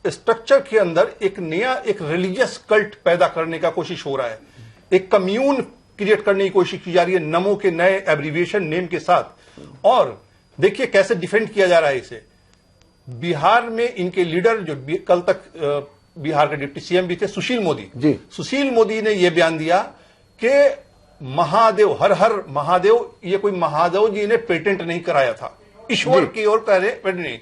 स्ट्रक्चर के अंदर एक नया, एक रिलीजियस कल्ट पैदा करने का कोशिश हो रहा है। एक कम्यून क्रिएट करने की कोशिश की जा रही है नमो के नए एब्रीविएशन नेम के साथ। और देखिए कैसे डिफेंड किया जा रहा है इसे। बिहार में इनके लीडर जो कल तक बिहार के डिप्टी सीएम भी थे, सुशील मोदी जी, सुशील मोदी ने यह बयान दिया कि महादेव, हर हर महादेव, ये कोई महादेव जी ने पेटेंट नहीं कराया था, ईश्वर की ओर पहले नहीं।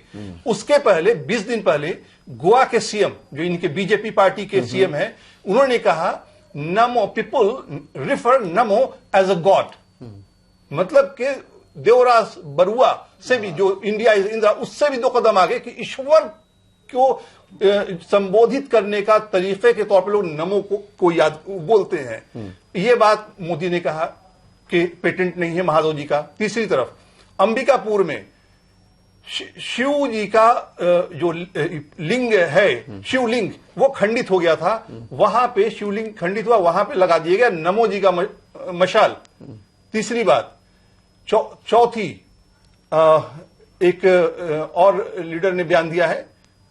उसके पहले 20 दिन पहले गोवा के सीएम, जो इनके बीजेपी पार्टी के सीएम हैं, उन्होंने कहा नमो, people refer NaMo as a God. मतलब कि देवराज बरुआ से भी, जो इंडिया इज इंदिरा, उससे भी 2 कदम आगे कि ईश्वर को संबोधित करने का तरीके के तौर पर लोग नमो को याद बोलते हैं। ये बात मोदी ने कहा कि पेटेंट नहीं है महादेव जी का। तीसरी तरफ अंबिकापुर में शिव जी का जो लिंग है, शिवलिंग, वो खंडित हो गया था। वहां पे शिवलिंग खंडित हुआ, वहां पे लगा दिया गया नमो जी का मशाल। तीसरी बात। चौथी, एक और लीडर ने बयान दिया है,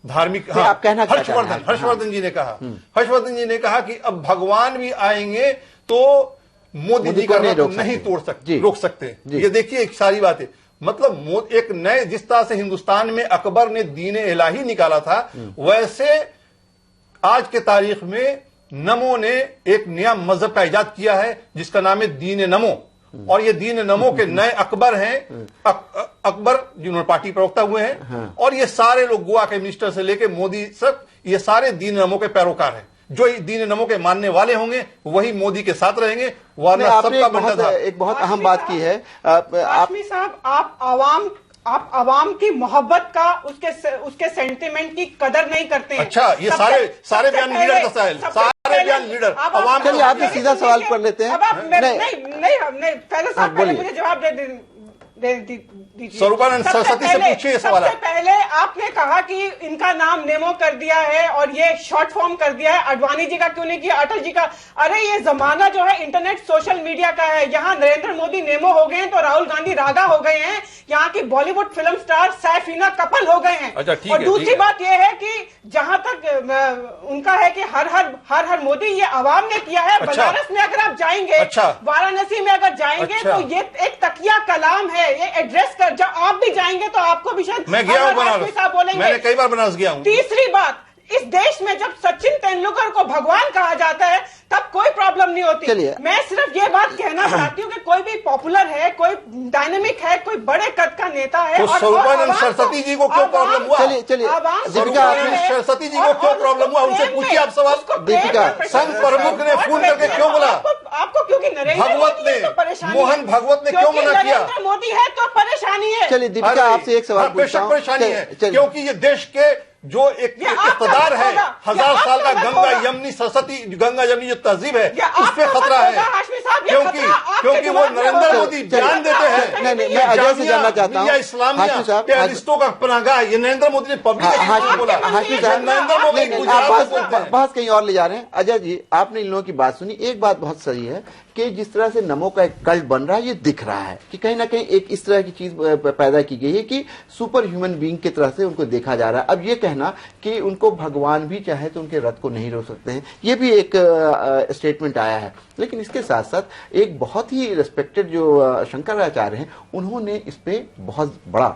धार्मिक, हर्षवर्धन जी ने कहा, हर्षवर्धन जी ने कहा कि अब भगवान भी आएंगे तो मोदी जी का नहीं तोड़ सकते, रोक सकते। ये देखिए एक सारी बात है। मतलब एक नए, जिस तरह से हिंदुस्तान में अकबर ने दीन इलाही निकाला था, वैसे आज के तारीख में नमो ने एक नया मजहब का इजाद किया है जिसका नाम है दीन नमो। और ये दीन नमो के नए अकबर हैं, अकबर जिन्होंने पार्टी प्रवक्ता हुए हैं। और ये सारे लोग गोवा के मिनिस्टर से लेके मोदी तक, ये सारे दीन नमो के पैरोकार हैं। जो दीन नमो के मानने वाले होंगे वही मोदी के साथ रहेंगे, वरना सबका बंदा था। एक बहुत अहम बात की है हाशमी साहब, आप आवाम की मोहब्बत का, उसके सेंटिमेंट की कदर नहीं करते हैं। अच्छा, ये सारे बयान लीडर का है, सारे बयान लीडर आवाम। चलिए आपसे सीधा सवाल कर लेते हैं। नहीं, फैजल साहब पहले मुझे जवाब दीजिए। स्वरूपानंद सरस्वती से पूछिए सवाल। सबसे पहले आपने कहा कि इनका नाम नेमो कर दिया है और ये शॉर्ट फॉर्म कर दिया है, अडवाणी जी का क्यों नहीं किया, अटल जी का। अरे ये जमाना जो है इंटरनेट सोशल मीडिया का है। यहाँ नरेंद्र मोदी नेमो हो गए हैं तो राहुल गांधी रागा हो गए हैं, यहाँ की Bollywood film star Saifeena couple हो गए हैं। और दूसरी बात यह है कि जहां तक उनका है कि हर हर मोदी, ये आवाम ने किया है। बनारस में अगर आप जाएंगे, वाराणसी में अगर जाएंगे तो ये एक तकिया कलाम है, ये एड्रेस कर, जब आप भी जाएंगे तो आपको भी शायद, मैं गया हूं बनारस, बोलेंगे, मैंने कई बार बनारस गया हूं। तीसरी बात, इस देश में जब सचिन तेंदुलकर को भगवान कहा जाता है तब कोई प्रॉब्लम नहीं होती। मैं सिर्फ ये बात कहना चाहती हूँ कि कोई भी पॉपुलर है, कोई डायनेमिक है, कोई बड़े कद का नेता है, तो स्वरूपानंद सरस्वती जी को क्यों प्रॉब्लम हुआ? चलिए स्वरूपानंद सरस्वती जी को क्यों प्रॉब्लम हुआ, उनसे पूछिए आप सवाल। दीपिका, संघ प्रमुख ने फोन करके क्यों बोला? आपको क्योंकि नरेंद्र भगवत मोदी है तो परेशानी है। मोहन भगवत ने क्यों मना किया? नरेंद्र मोदी है तो परेशानी है। चलिए दीपिका आपसे एक सवाल पूछता हूं। परेशानी है क्योंकि ये देश के जो एक इक़्तिदार है, 1000 साल का गंगा यमुनी सरस्वती गंगा यमुनी जो तहजीब है उस पर खतरा है, क्योंकि वो नरेंद्र मोदी बयान देते हैं। नहीं, मैं अजय से जानना चाहता हूँ इस्लामिया टेररिस्टों का पनाहगाह, ये नरेंद्र मोदी ने पब्लिक बोला। हाशमी साहब, नरेंद्र मोदी आप बहस कहीं और ले जा रहे हैं। अजय जी, आपने इन लोगों की बात सुनी। एक बात बहुत सही है कि जिस तरह से नमो का एक कल्ट बन रहा है, ये दिख रहा है कि कहीं ना कहीं एक इस तरह की चीज पैदा की गई है कि सुपर ह्यूमन बीइंग की तरह से उनको देखा जा रहा है। अब ये कहना कि उनको भगवान भी चाहे तो उनके रथ को नहीं रोक सकते हैं, ये भी एक स्टेटमेंट आया है। लेकिन इसके साथ साथ एक बहुत ही रिस्पेक्टेड जो शंकराचार्य हैं, उन्होंने इस पे बहुत बड़ा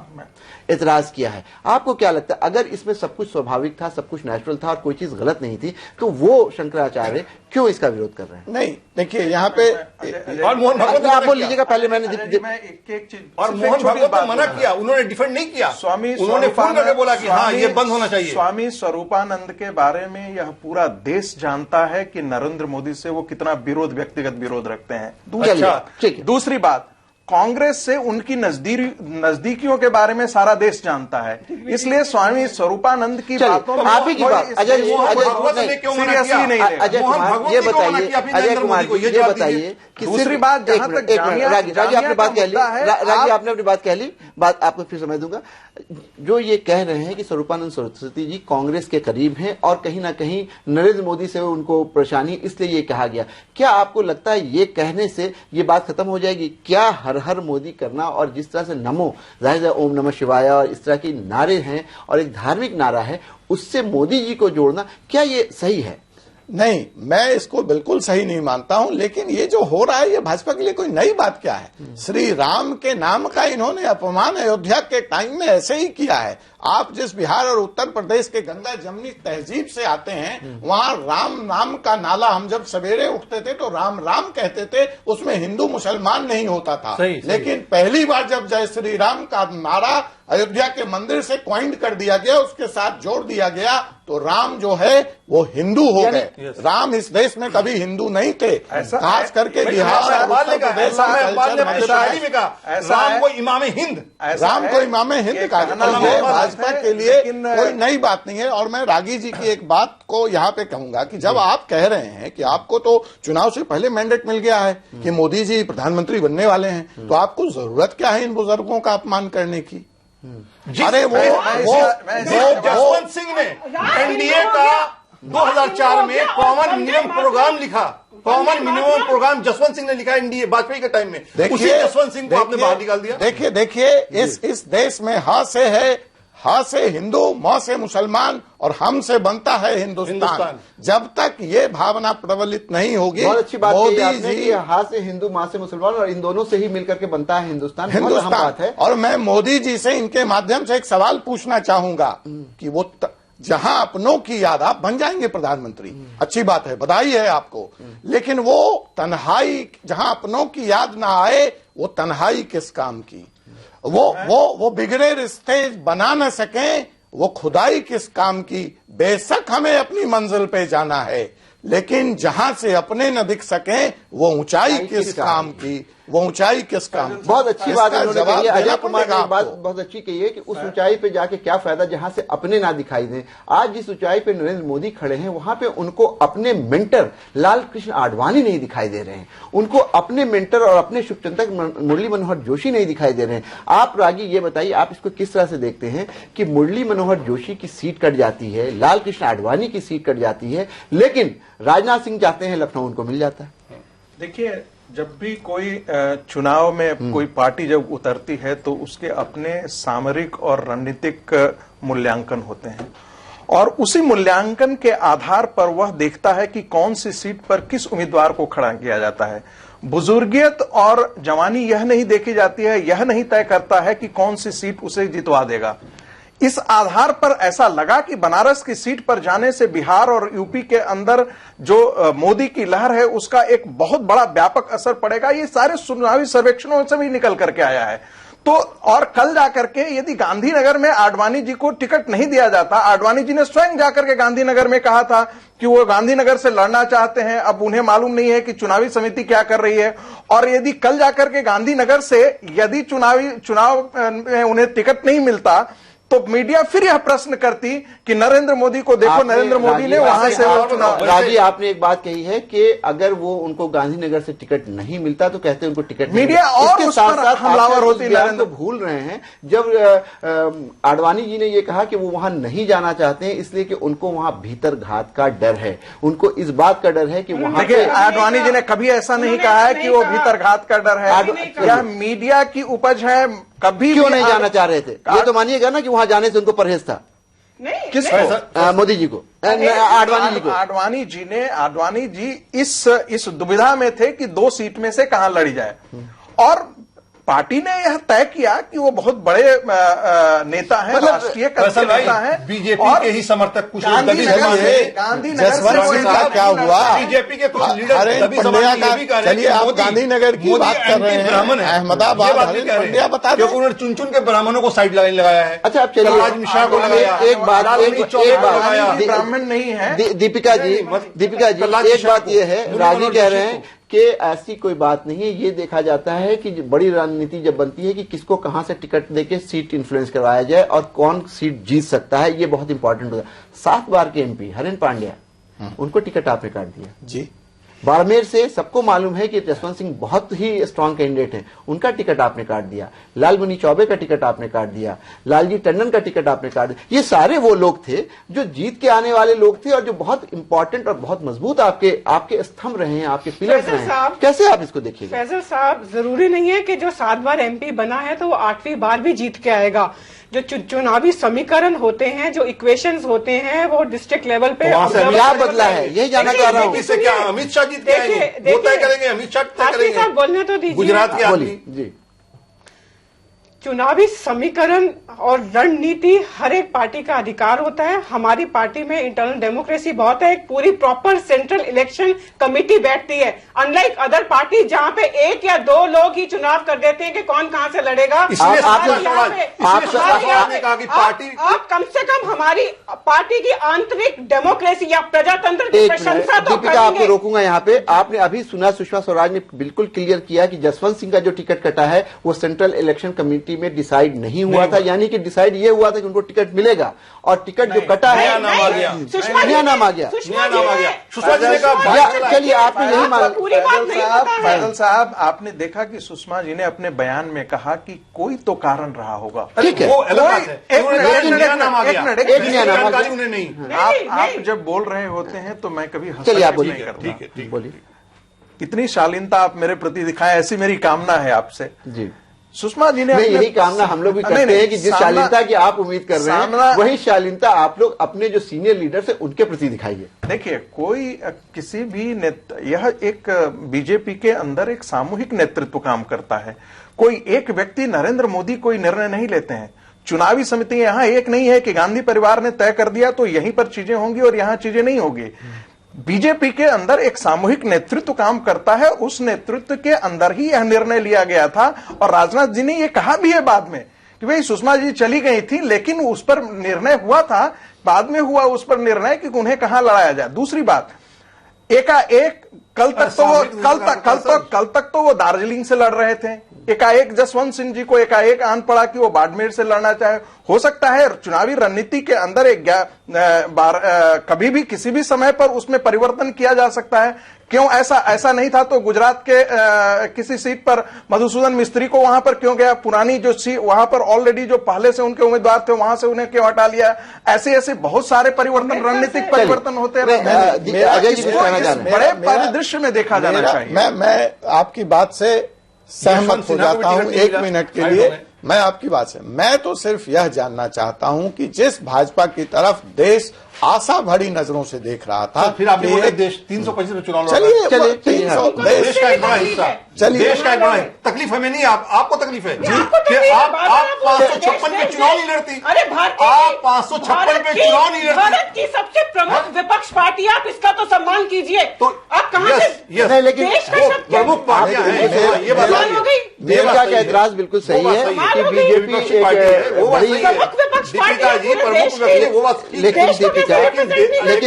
एतराज किया है। आपको क्या लगता है, अगर इसमें सब कुछ स्वाभाविक था, सब कुछ नेचुरल था और कोई चीज गलत नहीं थी, तो वो शंकराचार्य क्यों इसका विरोध कर रहे हैं? नहीं, देखिए यहाँ पे और मोहन भगवत आप बोल लीजिएगा पहले। मैंने एक चीज और मोहन भगवत ने मना किया, उन्होंने डिफेंड नहीं किया। स्वामी उन्होंने फोन करके बोला कि हाँ ये बंद होना चाहिए। स्वामी स्वरूपानंद के बारे में यह पूरा देश जानता है कि नरेंद्र मोदी से वो कितना व्यक्तिगत विरोध रखते हैं। दूसरी बात, कांग्रेस से उनकी नजदीकियों के बारे में सारा देश जानता है, इसलिए स्वामी स्वरूपानंद की बातों में आप ही की बात अजय सीरियसली नहीं लेगा। अजय कुमार ये बताइए, अजय कुमार ये बताइए कि दूसरी बात, जहां तक रागी आपने बात कह ली, रागी आपने अपनी बात कह ली, बात आपको फिर समझ दूंगा। जो ये कह रहे हैं कि स्वरूपानंद सरस्वती जी कांग्रेस के करीब हैं और कहीं ना कहीं नरेंद्र मोदी से उनको परेशानी, इसलिए ये कहा गया। क्या आपको लगता है ये कहने से ये बात खत्म हो जाएगी? क्या हर हर मोदी करना और जिस तरह से नमो, जाहिर है ओम नमः शिवाय और इस तरह की नारे हैं और एक धार्मिक नारा है, उससे मोदी जी को जोड़ना, क्या ये सही है? नहीं, मैं इसको बिल्कुल सही नहीं मानता हूं। लेकिन ये जो हो रहा है, ये भाजपा के लिए कोई नई बात क्या है? श्री राम के नाम का इन्होंने अपमान अयोध्या के टाइम में ऐसे ही किया है। आप जिस बिहार और उत्तर प्रदेश के गंगा जमनी तहजीब से आते हैं, वहां राम नाम का नाला, हम जब सवेरे उठते थे तो राम राम कहते थे, उसमें हिंदू मुसलमान नहीं होता था। लेकिन पहली बार जब जय श्री राम का नारा अयोध्या के मंदिर से क्वाइंट कर दिया गया, उसके साथ जोड़ दिया गया, तो राम जो है वो हिंदू हो गए। राम इस देश में कभी हिंदू नहीं थे, खास करके बिहार और उत्तर प्रदेश का राम को इमाम हिंद, राम को इमाम हिंद कहा। भाजपा के लिए कोई नई बात नहीं है। और मैं रागी जी की एक बात को यहाँ पे कहूंगा कि जब आप कह रहे हैं कि आपको तो चुनाव से पहले मैंडेट मिल गया है कि मोदी जी प्रधानमंत्री बनने वाले हैं, तो आपको जरूरत क्या है इन बुजुर्गों का अपमान करने की? अरे वो जसवंत सिंह ने एनडीए का 2004 में कॉमन मिनिमम प्रोग्राम लिखा। Common minimum programme Jaswant Singh ने लिखा एनडीए वाजपेयी के टाइम में। उसी जसवंत सिंह को आपने बाहर निकाल दिया। देखिए इस देश में हा से है, हा से हिंदू, मां से मुसलमान और हम से बनता है हिंदुस्तान। जब तक ये भावना प्रबलित नहीं होगी, बहुत अच्छी बात मोदी जी, हा से हिंदू, मां से मुसलमान और इन दोनों से ही मिलकर के बनता है हिंदुस्तान। बात है। और मैं मोदी जी से इनके माध्यम से एक सवाल पूछना चाहूंगा कि वो जहां अपनों की याद, आप बन जाएंगे प्रधानमंत्री, अच्छी बात है, बधाई है आपको, लेकिन वो तन्हाई, जहां अपनों की याद ना आए, वो तन्हाई किस काम की? वो बिगड़े रिश्ते बना न सकें, वो खुदाई किस काम की? बेशक हमें अपनी मंजिल पे जाना है, लेकिन जहां से अपने न दिख सकें, वो ऊंचाई किस काम की? वो ऊंचाई किस काम? बहुत अच्छी बात उन्होंने कही है। अजय कुमार ने बात बहुत अच्छी कही है कि उस ऊंचाई पे जाके क्या फायदा जहां से अपने ना दिखाई दें। आज जिस ऊंचाई पे नरेंद्र मोदी खड़े हैं, वहां पे उनको अपने मेंटर लाल कृष्ण आडवाणी नहीं दिखाई दे रहे हैं, उनको अपने मेंटर और अपने शुभचिंतक मुरली मनोहर जोशी नहीं दिखाई दे रहे हैं। आप रागी ये बताइए, आप इसको किस तरह से देखते हैं कि मुरली मनोहर जोशी की सीट कट जाती है, लाल कृष्ण आडवाणी की सीट कट जाती है, लेकिन राजनाथ सिंह चाहते हैं लखनऊ उनको मिल जाता है? देखिए, जब भी कोई चुनाव में कोई पार्टी जब उतरती है तो उसके अपने सामरिक और रणनीतिक मूल्यांकन होते हैं, और उसी मूल्यांकन के आधार पर वह देखता है कि कौन सी सीट पर किस उम्मीदवार को खड़ा किया जाता है। बुजुर्गियत और जवानी यह नहीं देखी जाती है, यह नहीं तय करता है कि कौन सी सीट उसे जितवा देगा। इस आधार पर ऐसा लगा कि बनारस की सीट पर जाने से बिहार और यूपी के अंदर जो मोदी की लहर है उसका एक बहुत बड़ा व्यापक असर पड़ेगा। ये सारे चुनावी सर्वेक्षणों से भी निकल करके आया है। तो और कल जाकर के यदि गांधीनगर में आडवाणी जी को टिकट नहीं दिया जाता, आडवाणी जी ने स्वयं जाकर के गांधीनगर में कहा था कि वो गांधीनगर से लड़ना चाहते हैं, अब उन्हें मालूम नहीं है कि चुनावी समिति क्या कर रही है, और यदि कल जाकर के गांधीनगर से यदि चुनाव में उन्हें टिकट नहीं मिलता तो मीडिया फिर यह प्रश्न करती कि नरेंद्र मोदी को देखो, नरेंद्र मोदी ने वहां से वो चुनाव। राजी, आपने एक बात कही है कि अगर वो उनको गांधीनगर से टिकट नहीं मिलता तो कहते हैं उनको टिकट मीडिया और उस पर हमलावर होती है। नरेंद्र भूल रहे हैं जब आडवाणी जी ने ये कहा कि वो वहां नहीं जाना चाहते हैं इसलिए कि उनको वहां भीतर घात का डर है, उनको इस बात का डर है कि वहां। देखिए, आडवाणी जी ने कभी ऐसा नहीं कहा है कि वो भीतर घात का डर है, यह मीडिया की उपज है। कभी क्यों नहीं जाना चाह रहे थे? ये तो मानिएगा ना कि वहां जाने से उनको परहेज था। किसको? मोदी जी को, आडवाणी जी को। आडवाणी जी इस दुविधा में थे कि 2 सीट में से कहां लड़ी जाए, और पार्टी ने यह तय किया कि वो बहुत बड़े नेता हैं, राष्ट्रीय नेता हैं, बीजेपी के ही समर्थक कुछ गांधीनगर से क्या हुआ, बीजेपी के कुछ लीडर चलिए आप गांधीनगर की बात कर रहे हैं, ब्राह्मण है, अहमदाबाद पंड्या बता दें, उन्होंने चुन चुन के ब्राह्मणों को साइड लाइन लगाया है। अच्छा, अब चलिए मिश्रा को लगाया, एक बात ब्राह्मण नहीं है। दीपिका जी एक बात ये है, राजी कह रहे हैं कि ऐसी कोई बात नहीं है। ये देखा जाता है कि बड़ी रणनीति जब बनती है कि किसको कहां से टिकट देके सीट इन्फ्लुएंस करवाया जाए और कौन सीट जीत सकता है, ये बहुत इंपॉर्टेंट होता है। 7 बार के एमपी हरेन पांड्या, उनको टिकट आपने काट दिया जी। बाड़मेर से सबको मालूम है कि जसवंत सिंह बहुत ही स्ट्रांग कैंडिडेट हैं, उनका टिकट आपने काट दिया। लालमुनि चौबे का टिकट आपने काट दिया, लालजी टंडन का टिकट आपने काट दिया। ये सारे वो लोग थे जो जीत के आने वाले लोग थे और जो बहुत इंपॉर्टेंट और बहुत मजबूत आपके स्तंभ रहे हैं, आपके पिलर्स रहे हैं। कैसे आप इसको देखिएगा? फैजल साहब, जरूरी नहीं है कि जो 7 बार एमपी बना है तो वो 8वीं बार भी जीत के आएगा। जो चुनावी समीकरण होते हैं, जो इक्वेशंस होते हैं, वो डिस्ट्रिक्ट लेवल पे क्या बदला है, यही जानना चाह रहा हूँ। इससे क्या अमित शाह जीत के आएंगे? वो तय करेंगे, अमित शाह तय करेंगे। बोलने तो दीजिए, गुजरात के आदमी जी। चुनावी समीकरण और रणनीति हर एक पार्टी का अधिकार होता है। हमारी पार्टी में इंटरनल डेमोक्रेसी बहुत है, एक पूरी प्रॉपर सेंट्रल इलेक्शन कमेटी बैठती है, अनलाइक अदर पार्टी जहां पे 1 या 2 लोग ही चुनाव कर देते हैं कि कौन कहां से लड़ेगा। आप कम से कम हमारी पार्टी की आंतरिक डेमोक्रेसी या प्रजातंत्र की प्रशंसा तो दीपिका, आपको रोकूंगा यहाँ पे। आपने अभी सुना सुषमा स्वराज ने बिल्कुल क्लियर किया कि जसवंत सिंह का जो टिकट कटा है वो सेंट्रल इलेक्शन कमेटी में डिसाइड नहीं हुआ था, यानी कि डिसाइड ये हुआ था कि उनको टिकट मिलेगा और टिकट जो कटा है नया नाम आ गया। सुषमा जी ने कहा, चलिए आपने यही मान। फैजल साहब, आपने देखा कि सुषमा जी ने अपने बयान में कहा कि कोई तो कारण रहा होगा। ठीक है, आप जब बोल रहे होते हैं तो मैं कभी चलिए आप बोलिए। इतनी शालीनता आप मेरे प्रति दिखाएं, ऐसी मेरी कामना है आपसे जी। सुषमा जी ने यही कामना हम लोग भी करते हैं कि जिस शालीनता की आप उम्मीद कर रहे हैं वही शालीनता आप लोग अपने जो सीनियर लीडर है उनके प्रति दिखाइए। देखिए, कोई किसी भी यह एक बीजेपी के अंदर एक सामूहिक नेतृत्व काम करता है। कोई एक व्यक्ति नरेंद्र मोदी कोई निर्णय नहीं लेते हैं। चुनावी समिति यहां एक नहीं है कि गांधी परिवार ने तय कर दिया तो यहीं पर चीजें होंगी और यहां चीजें नहीं होगी। बीजेपी के अंदर एक सामूहिक नेतृत्व काम करता है, उस नेतृत्व के अंदर ही यह निर्णय लिया गया था। और राजनाथ जी ने यह कहा भी है बाद में कि भाई सुषमा जी चली गई थी लेकिन उस पर निर्णय हुआ था, बाद में हुआ उस पर निर्णय कि उन्हें कहां लड़ाया जाए। दूसरी बात, एकाएक कल तक तो वो दार्जिलिंग से लड़ रहे थे, एकाएक जसवंत सिंह जी को एकाएक आन पड़ा कि वो बाड़मेर से लड़ना चाहे। हो सकता है चुनावी रणनीति के अंदर कभी भी किसी भी समय पर उसमें परिवर्तन किया जा सकता है। क्यों ऐसा नहीं था तो गुजरात के किसी सीट पर मधुसूदन मिस्त्री को वहां पर क्यों गया? पुरानी जो सीट वहां पर ऑलरेडी जो पहले से उनके उम्मीदवार थे वहां से उन्हें क्यों हटा लिया? ऐसे बहुत सारे परिवर्तन, रणनीतिक परिवर्तन होते रहते हैं, बड़े परिदृश्य में देखा जाना चाहिए। मैं आपकी बात से सहमत हो जाता हूं 1 मिनट के लिए। मैं आपकी बात से, मैं तो सिर्फ यह जानना चाहता हूं कि जिस भाजपा की तरफ देश आशा भरी नजरों से देख रहा था। फिर आपने बोला देश 325 में चुनाव लड़ रहा है। चलिए देश का एक बड़ा हिस्सा, देश का एक बड़ा तकलीफ हमें नहीं, आपको तकलीफ है कि आप 556 पे चुनाव नहीं लड़ती। अरे आप 556 पे चुनाव नहीं लड़ती। भारत की सबसे प्रमुख विपक्ष पार्टी, आप इसका तो सम्मान कीजिए। तो आप कहां से लेकिन प्रमुख पार्टियां हैं, ये बात हो गई। देवका का एतराज बिल्कुल सही है कि बीजेपी एक बड़ी, लेकिन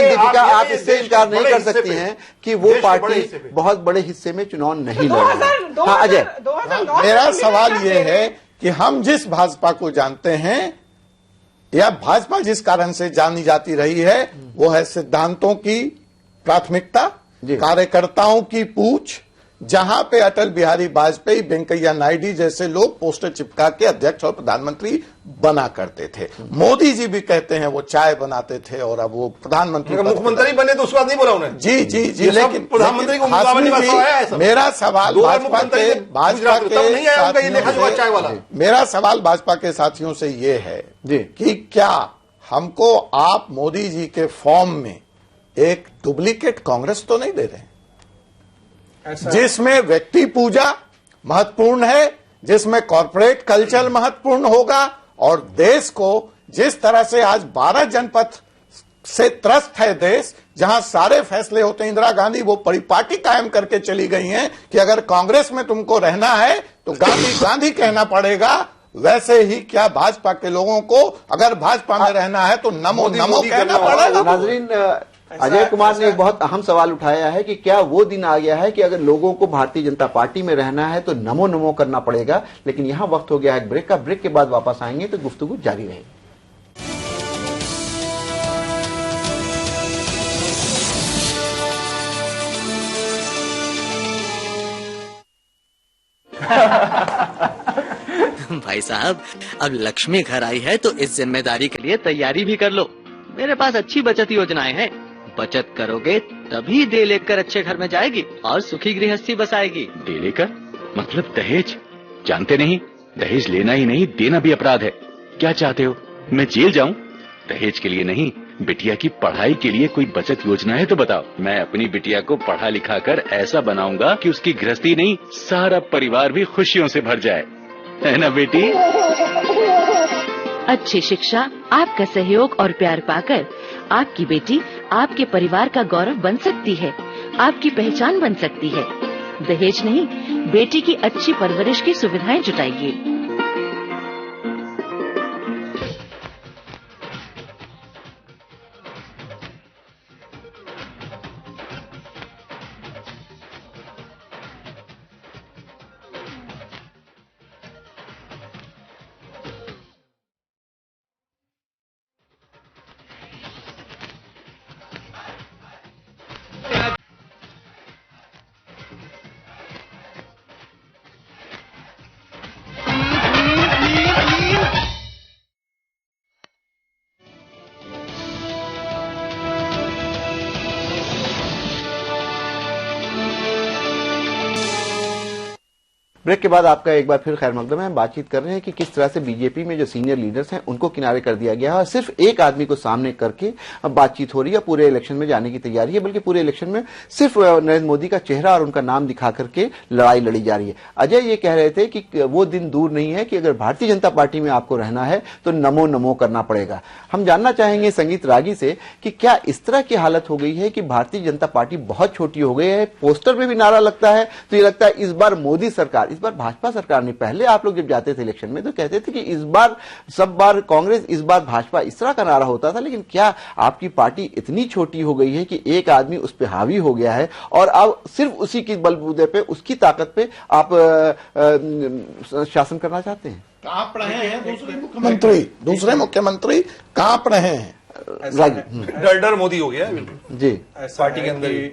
दीपिका आप इससे इनकार नहीं कर सकती हैं कि वो पार्टी बहुत बड़े हिस्से में चुनाव नहीं लड़ रही है। हाँ अजय, मेरा सवाल ये है कि हम जिस भाजपा को जानते हैं या भाजपा जिस कारण से जानी जाती रही है वो है सिद्धांतों की प्राथमिकता, कार्यकर्ताओं की पूछ, जहां पे अटल बिहारी वाजपेयी, वेंकैया नायडू जैसे लोग पोस्टर चिपका के अध्यक्ष और प्रधानमंत्री बना करते थे। मोदी जी भी कहते हैं वो चाय बनाते थे और अब वो प्रधानमंत्री मुख्यमंत्री बने तो उस बात नहीं बोला उन्होंने। जी जी जी, लेकिन प्रधानमंत्री को मेरा सवाल भाजपा के साथियों से ये है कि क्या हमको आप मोदी जी के फॉर्म में एक डुप्लीकेट कांग्रेस तो नहीं दे रहे हैं, जिसमें व्यक्ति पूजा महत्वपूर्ण है, जिसमें कॉर्पोरेट कल्चर महत्वपूर्ण होगा और देश को जिस तरह से आज 12 जनपद से त्रस्त है देश, जहां सारे फैसले होते हैं। इंदिरा गांधी वो परिपाटी कायम करके चली गई हैं कि अगर कांग्रेस में तुमको रहना है तो गांधी गांधी कहना पड़ेगा। वैसे ही क्या भाजपा के लोगों को अगर भाजपा में रहना है तो नमो नमो कहना पड़ेगा। नाजरीन, अजय कुमार ने एक बहुत अहम सवाल उठाया है कि क्या वो दिन आ गया है कि अगर लोगों को भारतीय जनता पार्टी में रहना है तो नमो नमो करना पड़ेगा। लेकिन यहां वक्त हो गया है ब्रेक का। ब्रेक के बाद वापस आएंगे तो गुफ्तगू जारी रहेगी। भाई साहब, अब लक्ष्मी घर आई है तो इस जिम्मेदारी के लिए तैयारी भी कर लो। मेरे पास अच्छी बचत योजनाएं हैं। बचत करोगे तभी दे लेकर अच्छे घर में जाएगी और सुखी गृहस्थी बसाएगी। दे लेकर मतलब दहेज? जानते नहीं, दहेज लेना ही नहीं देना भी अपराध है। क्या चाहते हो, मैं जेल जाऊं? दहेज के लिए नहीं, बिटिया की पढ़ाई के लिए कोई बचत योजना है तो बताओ। मैं अपनी बिटिया को पढ़ा लिखा कर ऐसा बनाऊंगा कि उसकी गृहस्थी नहीं सारा परिवार भी खुशियों से भर जाए, है ना बेटी? अच्छी शिक्षा, आपका सहयोग और प्यार पाकर आपकी बेटी आपके परिवार का गौरव बन सकती है, आपकी पहचान बन सकती है। दहेज नहीं, बेटी की अच्छी परवरिश की सुविधाएं जुटाइए। ब्रेक के बाद आपका एक बार फिर खैर मकदम है। हम बातचीत कर रहे हैं कि किस तरह से बीजेपी में जो सीनियर लीडर्स हैं उनको किनारे कर दिया गया है और सिर्फ एक आदमी को सामने करके अब बातचीत हो रही है। पूरे इलेक्शन में जाने की तैयारी है, बल्कि पूरे इलेक्शन में सिर्फ नरेंद्र मोदी का चेहरा और उनका नाम दिखा करके लड़ाई लड़ी जा रही है। अजय ये कह रहे थे कि वो दिन दूर नहीं है कि अगर भारतीय जनता पार्टी में आपको रहना है तो नमो नमो करना पड़ेगा। हम जानना चाहेंगे संगीत रागी से कि क्या इस तरह की हालत हो गई है कि भारतीय जनता पार्टी बहुत छोटी हो गई है? पोस्टर में भी नारा लगता है तो ये लगता है इस बार मोदी सरकार, इस बार भाजपा सरकार नहीं। पहले आप लोग जब जाते थे इलेक्शन में तो कहते थे कि इस बार सब बार कांग्रेस, इस बार भाजपा, इस तरह का नारा होता था। लेकिन क्या आपकी पार्टी इतनी छोटी हो गई है कि एक आदमी उस पर हावी हो गया है और अब सिर्फ उसी की बलबूते पे, उसकी ताकत पे आप शासन करना चाहते हैं? कांप रहे हैं दूसरे मुख्यमंत्री कांप रहे हैं। डर मोदी हो गया जी पार्टी के अंदर।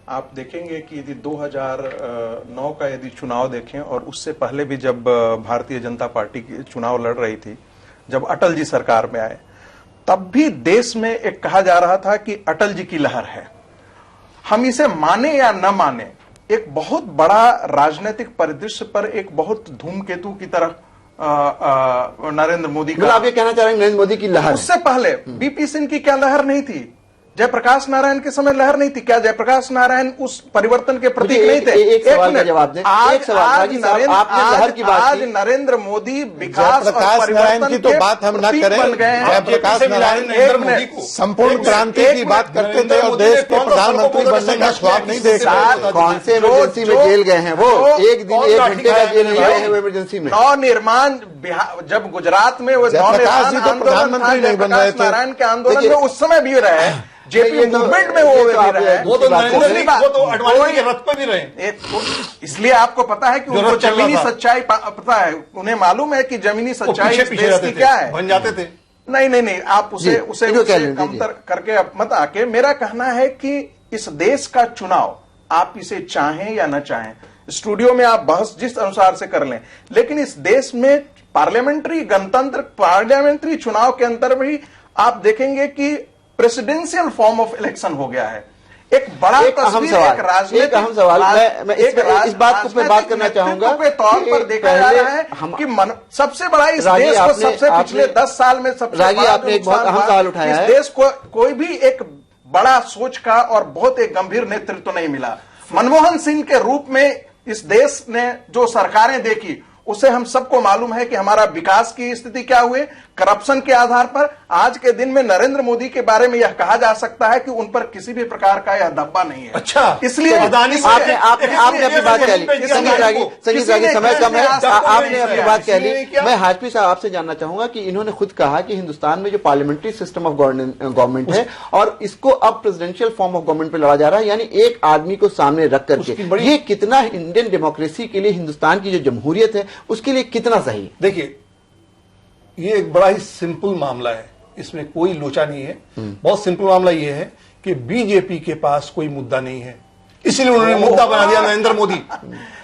आप देखेंगे कि यदि 2009 का यदि चुनाव देखें और उससे पहले भी जब भारतीय जनता पार्टी की चुनाव लड़ रही थी, जब अटल जी सरकार में आए, तब भी देश में एक कहा जा रहा था कि अटल जी की लहर है। हम इसे माने या न माने, एक बहुत बड़ा राजनीतिक परिदृश्य पर एक बहुत धूमकेतु की तरह नरेंद्र मोदी का। आप ये कहना चाह रहे हैं नरेंद्र मोदी की लहर? उससे पहले बीपी सिंह की क्या लहर नहीं थी? जयप्रकाश नारायण के समय लहर नहीं थी क्या? जयप्रकाश नारायण उस परिवर्तन के प्रतीक नहीं थे? एक सवाल का जवाब दें। आज नरेंद्र मोदी विकास और परिवर्तन की तो बात हम न करें। जयप्रकाश नारायण संपूर्ण क्रांति की बात करते थे और देश के प्रधानमंत्री बनने का ख्वाब नहीं देख रहे। कौन से इमरजेंसी में जेल गए हैं वो? एक दिन 1 घंटे का जेल नहीं गए हैं वो इमरजेंसी में। नवनिर्माण जब गुजरात में वो नवनिर्माण प्रधानमंत्री नहीं बन रहे थे, नारायण के आंदोलन में उस समय भी रहे, जेपी मूवमेंट में वो तो अडवाणी के रथ पे भी रहे। इसलिए आपको पता है कि उनको जमीनी सच्चाई पता है, उन्हें मालूम है कि जमीनी सच्चाई इस देश की क्या है। बन जाते थे। नहीं आप उसे कमतर करके मत आके। मेरा कहना है कि इस देश का चुनाव आप इसे चाहें या न चाहें, स्टूडियो में आप बहस जिस अनुसार से कर लें, लेकिन इस देश में पार्लियामेंट्री गणतंत्र, पार्लियामेंट्री चुनाव के अंदर भी आप देखेंगे कि प्रेसिडेंशियल फॉर्म ऑफ इलेक्शन हो गया है। एक बड़ा तस्वीर, एक राजनीतिक अहम सवाल मैं इस बात को बात करना चाहूंगा के तौर पर देखा जा रहा है कि सबसे बड़ा इस देश को सबसे पिछले 10 साल में सबसे आपने एक बहुत अहम सवाल उठाया है। इस देश को कोई भी एक बड़ा सोच का और बहुत एक गंभीर नेतृत्व नहीं मिला। मनमोहन सिंह के रूप में इस देश ने जो सरकारें देखी उसे हम सबको मालूम है कि हमारा विकास की स्थिति क्या हुई। करप्शन के आधार पर आज के दिन में नरेंद्र मोदी के बारे में यह कहा जा सकता है कि उन पर किसी भी प्रकार का यह धब्बा नहीं है। अच्छा, इसलिए आपने अपनी बात कह ली। संगीत रागी समय कम है, आपने अपनी बात कह ली। मैं हाजपी साहब आपसे जानना चाहूंगा कि इन्होंने खुद कहा कि हिंदुस्तान में जो पार्लियामेंट्री सिस्टम ऑफ गवर्नमेंट है और इसको अब प्रेसिडेंशियल फॉर्म ऑफ गवर्नमेंट पे लड़ा जा रहा है, यानी एक आदमी को सामने रख करके, ये कितना इंडियन डेमोक्रेसी के लिए, हिंदुस्तान की जो जमहूरियत है उसके लिए कितना सही है? देखिए, ये एक बड़ा ही सिंपल मामला है, इसमें कोई लोचा नहीं है। बहुत सिंपल मामला ये है कि बीजेपी के पास कोई मुद्दा नहीं है, इसलिए उन्होंने मुद्दा बना दिया नरेंद्र मोदी।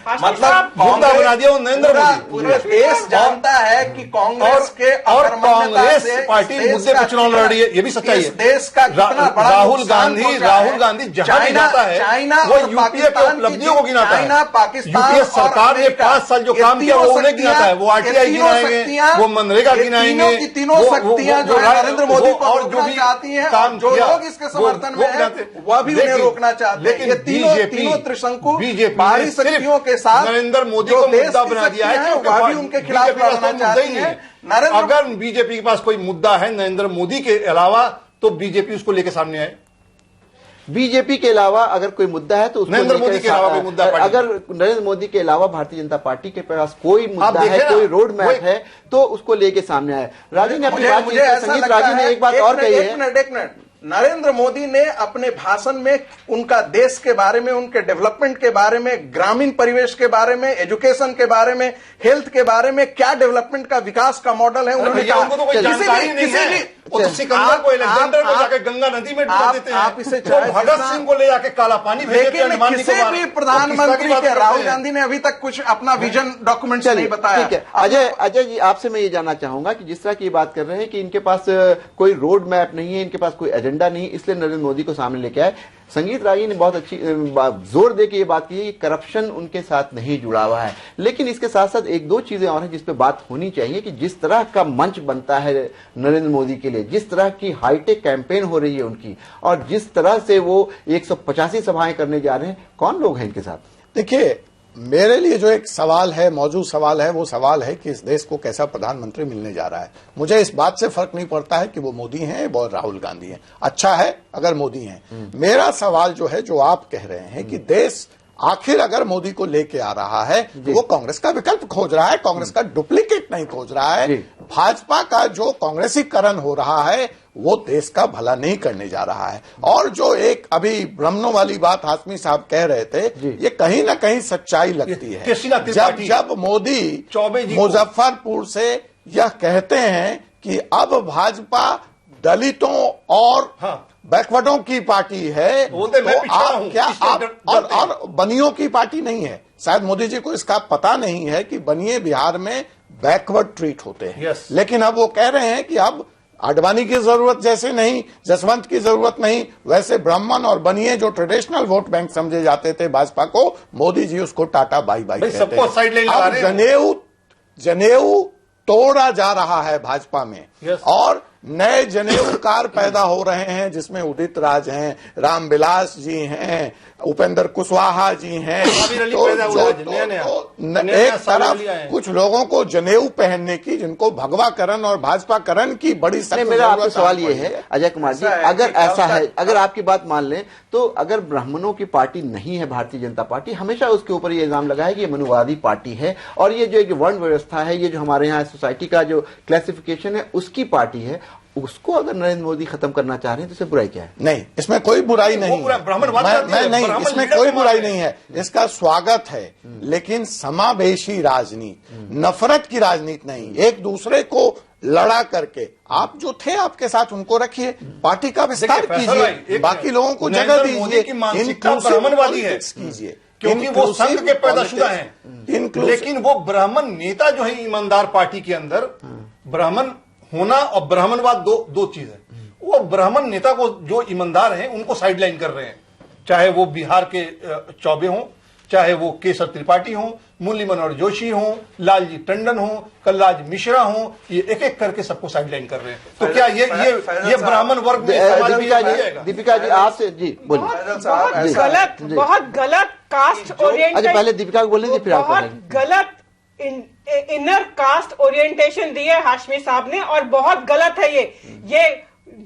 मतलब मुद्दा बना दिया वो नरेंद्र मोदी। पूरे देश जानता है कि कांग्रेस के और कांग्रेस पार्टी मुद्दे पर चुनाव लड़ रही है, ये भी सच्चाई है। देश का राहुल गांधी जहां भी जाता है वो यूपीए की उपलब्धियों को गिनाता है। यूपीए सरकार ने 5 साल जो काम किया वो उन्हें गिनाता है। वो आरटीआई गिनाएंगे, वो मनरेगा गिनाएंगे, तीनों शक्तियां जो है नरेंद्र मोदी को रोकना चाहती हैं, काम जो लोग इसके समर्थन में है वह भी उन्हें रोकना चाहते हैं। लेकिन तीनों त्रिशंकु बाहरी शक्तियों के साथ नरेंद्र मोदी को मुद्दा बना दिया है कि उनके खिलाफ लड़ना चाहती है। अगर बीजेपी के पास कोई मुद्दा है नरेंद्र मोदी के अलावा तो बीजेपी उसको लेकर सामने आए। बीजेपी के अलावा अगर कोई मुद्दा है तो उसको नरेंद्र मोदी के अलावा कोई मुद्दा, अगर नरेंद्र मोदी के अलावा भारतीय जनता पार्टी के पास कोई मुद्दा है, कोई रोड मैप है तो उसको लेके सामने आए। राजी ने अपनी बात, संगीत राजी ने एक बात और कही है। एक मिनट, नरेंद्र मोदी ने अपने भाषण में उनका देश के बारे में, उनके डेवलपमेंट के बारे में, ग्रामीण परिवेश के बारे में, एजुकेशन के बारे में, हेल्थ के बारे में, क्या डेवलपमेंट का विकास का मॉडल है उन्होंने कहा। उनको तो कोई जानकारी नहीं है। वो तो सिकंदर को अलेक्जेंडर को जाके गंगा नदी में डुबा देते हैं। आप इसे भगत सिंह को ले जाके काला पानी भेजते हैं। लेकिन किसी भी प्रधानमंत्री के, राहुल गांधी ने अभी तक कुछ अपना विजन डॉक्यूमेंट नहीं बताया। ठीक है अजय जी, आपसे मैं ये जानना चाहूंगा कि जिस तरह की बात कर रहे हैं कि इनके पास कोई रोड मैप नहीं है, इनके पास कोई एजेंडा नहीं, इसलिए नरेंद्र मोदी को सामने लेके आए। संगीत रागी ने बहुत अच्छी जोर देके ये बात की है कि करप्शन उनके साथ नहीं जुड़ा हुआ है, लेकिन इसके साथ साथ एक दो चीजें और हैं जिस पे बात होनी चाहिए कि जिस तरह का मंच बनता है नरेंद्र मोदी के लिए, जिस तरह की हाईटेक कैंपेन हो रही है उनकी, और जिस तरह से वो 185 सभाएं करने जा रहे हैं, कौन लोग हैं इनके साथ? देखिए, मेरे लिए जो एक सवाल है, मौजूद सवाल है, वो सवाल है कि इस देश को कैसा प्रधानमंत्री मिलने जा रहा है। मुझे इस बात से फर्क नहीं पड़ता है कि वो मोदी हैं और राहुल गांधी हैं। अच्छा है अगर मोदी हैं। मेरा सवाल जो है, जो आप कह रहे हैं कि देश आखिर अगर मोदी को लेके आ रहा है तो वो कांग्रेस का विकल्प खोज रहा है, कांग्रेस का डुप्लीकेट नहीं खोज रहा है। भाजपा का जो कांग्रेसीकरण हो रहा है वो देश का भला नहीं करने जा रहा है। और जो एक अभी ब्रह्मणों वाली बात हाशमी साहब कह रहे थे, ये कहीं ना कहीं सच्चाई लगती है। जब मोदी मुजफ्फरपुर से यह कहते हैं कि अब भाजपा दलितों और बैकवर्डों की पार्टी है, तो आप क्या और बनियों की पार्टी नहीं है। शायद मोदी जी को इसका पता नहीं है कि बनिए बिहार में बैकवर्ड ट्रीट होते हैं। लेकिन अब वो कह रहे हैं कि अब आडवाणी की जरूरत जैसे नहीं, जसवंत की जरूरत नहीं, वैसे ब्राह्मण और बनिए जो ट्रेडिशनल वोट बैंक समझे जाते थे भाजपा को, मोदी जी उसको टाटा बाई बाई कहते हैं। जनेऊ तोड़ा जा रहा है भाजपा में। और नए जनेऊकार पैदा हो रहे हैं, जिसमें उदित राज हैं, रामविलास जी हैं, उपेंद्र कुशवाहा जी हैं। एक तरफ कुछ लोगों को जनेऊ पहनने की, जिनको भगवाकरण और भाजपाकरण की बड़ी मेरा आपसे सवाल ये है अजय कुमार जी, अगर ऐसा है, अगर आपकी बात मान लें तो अगर ब्राह्मणों की पार्टी नहीं है भारतीय जनता पार्टी, हमेशा उसके ऊपर ये इल्जाम लगा है कि ये मनुवादी पार्टी है और ये जो वर्ण व्यवस्था है, ये जो हमारे यहाँ सोसाइटी का जो क्लासिफिकेशन है उसकी पार्टी है, उसको अगर नरेंद्र मोदी खत्म करना चाह रहे हैं तो इसमें बुराई क्या है? नहीं, इसमें कोई बुराई नहीं, इसमें कोई बुराई नहीं है, इसका स्वागत है। लेकिन समावेशी राजनीति, नफरत की राजनीति नहीं, एक दूसरे को लड़ा करके आप जो थे आपके साथ उनको रखिए, पार्टी का विस्तार कीजिए, बाकी लोगों को जगह दीजिए, ब्राह्मणवादी है कीजिए, क्योंकि वो संघ के पैदाशुदा हैं। लेकिन वो ब्राह्मण नेता जो है ईमानदार पार्टी के अंदर, ब्राह्मण होना और ब्राह्मणवाद दो चीज है। वो ब्राह्मण नेता को जो ईमानदार हैं उनको साइडलाइन कर रहे हैं, चाहे वो बिहार के चौबे हों, चाहे वो केसर त्रिपाठी हों, मुरली मनोहर जोशी हों, लालजी टंडन हों, कलराज मिश्रा हों, ये एक एक करके सबको साइडलाइन कर रहे हैं। तो क्या ये ब्राह्मण वर्ग में? दीपिका जी आपसे जी बोलिए। बहुत गलत कास्ट ओरिएंटेड, पहले दीपिका को बोलेंगे फिर आप बहुत गलत इनर कास्ट ओरिएंटेशन दी है हाशमी साहब ने, और बहुत गलत है ये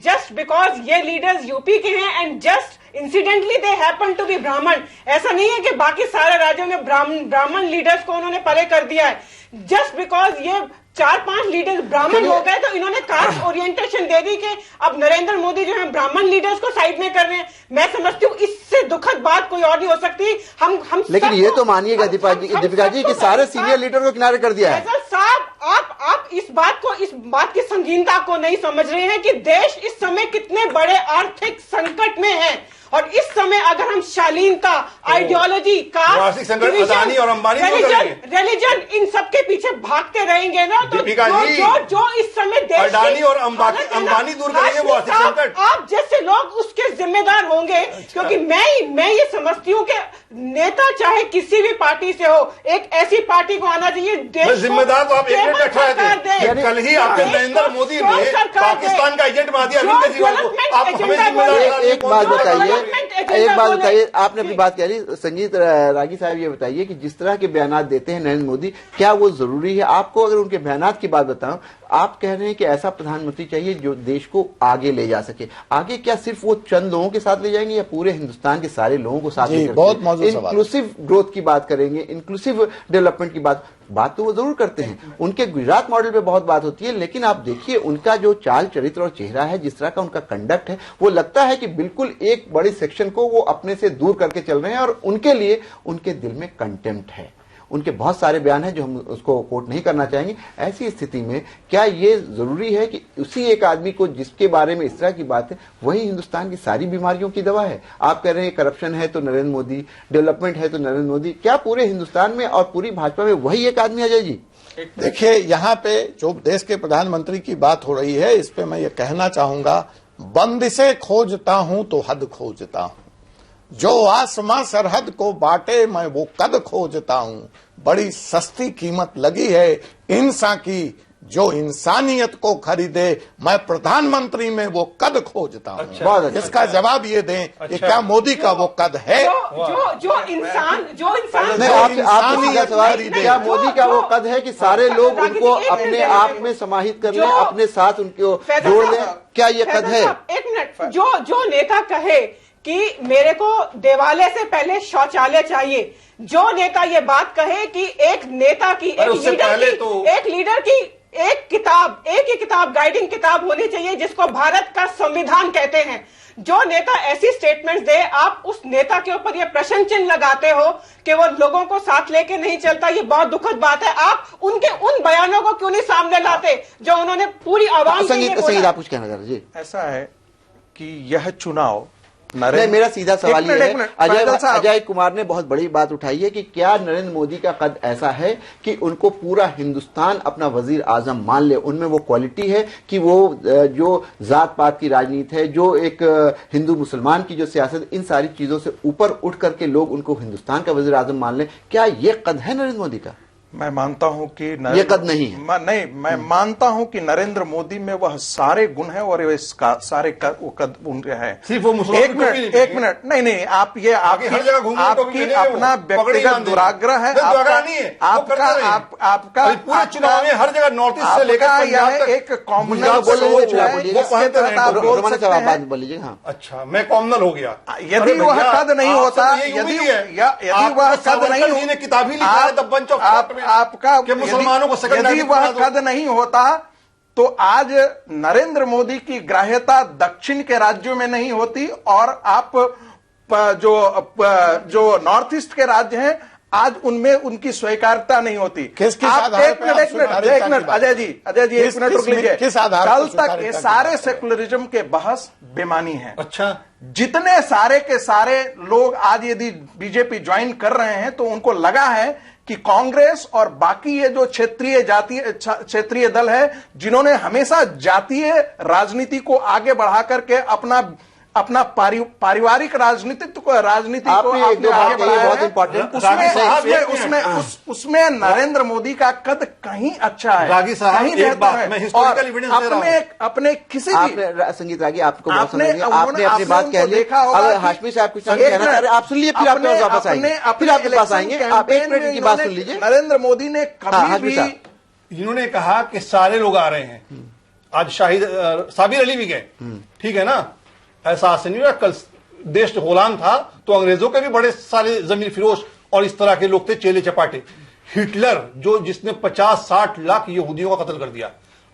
जस्ट बिकॉज ये लीडर्स यूपी के हैं and just incidentally they happen to be Brahmin. ऐसा नहीं है कि बाकी सारे राज्यों में ब्राह्मण लीडर्स को उन्होंने परे कर दिया है। जस्ट बिकॉज ये 4-5 लीडर्स ब्राह्मण हो गए तो इन्होंने कास्ट ओरिएंटेशन दे दी कि अब नरेंद्र मोदी जो है ब्राह्मण लीडर्स को साइड में कर रहे हैं। मैं समझती हूँ इससे दुखद बात कोई और नहीं हो सकती। हम लेकिन ये तो मानिएगा दीपिका जी कि सारे सीनियर लीडर को किनारे कर दिया है। साहब आप इस बात की संगीनता को नहीं समझ रहे हैं कि देश इस समय कितने बड़े आर्थिक संकट में है, और इस समय अगर हम शालीनता, आइडियोलॉजी, कास्ट, और अंबानी रिलीजन इन सबके पीछे भागते रहेंगे ना, तो जो इस समय देश अडानी और अंबानी दूर करेंगे वो आर्थिक संकट, आप जैसे लोग उसके जिम्मेदार होंगे। क्योंकि मैं ये समझती हूँ कि नेता चाहे किसी भी पार्टी से हो, एक ऐसी पार्टी को आना चाहिए देश जिम्मेदार। तो आप एक मिनट, कल ही आपके नरेंद्र मोदी ने पाकिस्तान का एजेंट बना दिया अरविंद केजरीवाल को, आप हमें जिम्मेदार। एक बात बताइए, आपने अपनी बात कह ली, संजीत रागी साहब ये बताइए कि जिस तरह के बयानात देते हैं नरेंद्र मोदी, क्या वो जरूरी है? आपको अगर उनके बयानात की बात बताऊं, आप कह रहे हैं कि ऐसा प्रधानमंत्री चाहिए जो देश को आगे ले जा सके। आगे क्या सिर्फ वो चंद लोगों के साथ ले जाएंगे या पूरे हिंदुस्तान के सारे लोगों को साथ लेकर? बहुत मौजूद सवाल। इंक्लूसिव ग्रोथ की बात करेंगे, इंक्लूसिव डेवलपमेंट की बात तो वो जरूर करते हैं। उनके गुजरात मॉडल पे बहुत बात होती है, लेकिन आप देखिए उनका जो चाल चरित्र और चेहरा है, जिस तरह का उनका कंडक्ट है, वो लगता है कि बिल्कुल एक बड़ी सेक्शन को वो अपने से दूर करके चल रहे हैं और उनके लिए उनके दिल में कंटेम्प्ट है। उनके बहुत सारे बयान हैं जो हम उसको कोट नहीं करना चाहेंगे। ऐसी स्थिति में क्या ये जरूरी है कि उसी एक आदमी को जिसके बारे में इस तरह की बात है वही हिंदुस्तान की सारी बीमारियों की दवा है? आप कह रहे हैं करप्शन है तो नरेंद्र मोदी, डेवलपमेंट है तो नरेंद्र मोदी, क्या पूरे हिंदुस्तान में और पूरी भाजपा में वही एक आदमी अजय जी? देखिए, यहाँ पे जो देश के प्रधानमंत्री की बात हो रही है, इस पे मैं ये कहना चाहूंगा, बंदिशें खोजता हूं तो हद खोजता हूं, जो आसमां सरहद को बांटे मैं वो कद खोजता हूं, बड़ी सस्ती कीमत लगी है इंसान की, जो इंसानियत को खरीदे मैं प्रधानमंत्री में वो कद खोजता हूं। अच्छा। इसका जवाब ये दें कि क्या मोदी का वो कद है? जो इंसान क्या मोदी का वो कद है कि सारे लोग उनको अपने आप में समाहित कर लें, अपने साथ उनको जोड़ लें? क्या ये कद है? एक मिनट, जो नेता कहे कि मेरे को देवालय से पहले शौचालय चाहिए, जो नेता ये बात कहे कि एक नेता की, एक लीडर की एक ही किताब गाइडिंग किताब होनी चाहिए जिसको भारत का संविधान कहते हैं, जो नेता ऐसी स्टेटमेंट्स दे, आप उस नेता के ऊपर ये प्रश्न चिन्ह लगाते हो कि वो लोगों को साथ लेके नहीं चलता। ये बहुत दुखद बात है। आप उनके उन बयानों को क्यों नहीं सामने लाते जो उन्होंने पूरी आवाम के लिए बोला? आप कुछ कहना चाह रहे? ऐसा है कि यह चुनाव नहीं, मेरा सीधा सवाल ये है, अजय कुमार ने बहुत बड़ी बात उठाई है कि क्या नरेंद्र मोदी का कद ऐसा है कि उनको पूरा हिंदुस्तान अपना वजीर आजम मान ले? उनमें वो क्वालिटी है कि वो जो जात पात की राजनीति है, जो एक हिंदू मुसलमान की जो सियासत, इन सारी चीजों से ऊपर उठ करके लोग उनको हिंदुस्तान का वजीर आजम मान ले? क्या ये कद है नरेंद्र मोदी का? मैं मानता हूं कि ये कद नहीं है। नहीं, मैं मानता हूं कि नरेंद्र मोदी में वह सारे गुण हैं और वे सारे कद उनके हैं। सिर्फ वो मुसलमान एक मिनट, नहीं, आप ये आपकी अपना व्यक्तिगत दुराग्रह है, आपका पूरे चुनाव में हर जगह नॉर्थ ईस्ट से लेकर एक कॉमनल सोच है, इसके तहत आप बोल सकते हैं। अच्छा, मैं कॉमनल हो गया। यदि वह कद नहीं होता, यदि वह कद नहीं, किताब ही लिखा है द बंच ऑफ आपका मुसलमानों को यदि वह कद नहीं होता तो आज नरेंद्र मोदी की ग्राह्यता दक्षिण के राज्यों में नहीं होती और आप जो नॉर्थ ईस्ट के राज्य हैं आज उनमें उनकी स्वीकार्यता नहीं होती। किसकी एक मिनट अजय जी एक मिनट रुक लीजिए। कल तक ये सारे सेकुलरिज्म के बहस बेमानी है। अच्छा, जितने सारे के सारे लोग आज यदि बीजेपी ज्वाइन कर रहे हैं तो उनको लगा है कि कांग्रेस और बाकी ये जो क्षेत्रीय दल है जिन्होंने हमेशा जातीय राजनीति को आगे बढ़ा करके अपना पारिवारिक राजनीति को आगे बढ़ाया है, उसमें नरेंद्र मोदी का कद कहीं अच्छा है, रागी साहब, एक बात मैं हिस्टोरिकल एविडेंस दे रहा हूं। अपने किसी भी संगीत रागी आपको आपने अपनी बात कह ली। अब हाशमी साहब कुछ कहना चाह रहे, आप सुन लीजिए, फिर आप वापस आएंगे, फिर आपके पास आएंगे। आप एक मिनट की बात सुन लीजिए। नरेंद्र मोदी ने कभी भी इन्होंने कहा कि सारे लोग आ रहे हैं, आज शाहिद साबिर अली भी गए, ठीक है ना। ऐसा नहीं रहा, कल देश गुलाम था तो अंग्रेजों के भी बड़े सारे जमीन फिरोश और इस तरह के लोग थे, चेले चपाटे। हिटलर जिसने 50-60 लाख यहूदियों का कत्ल कर दिया,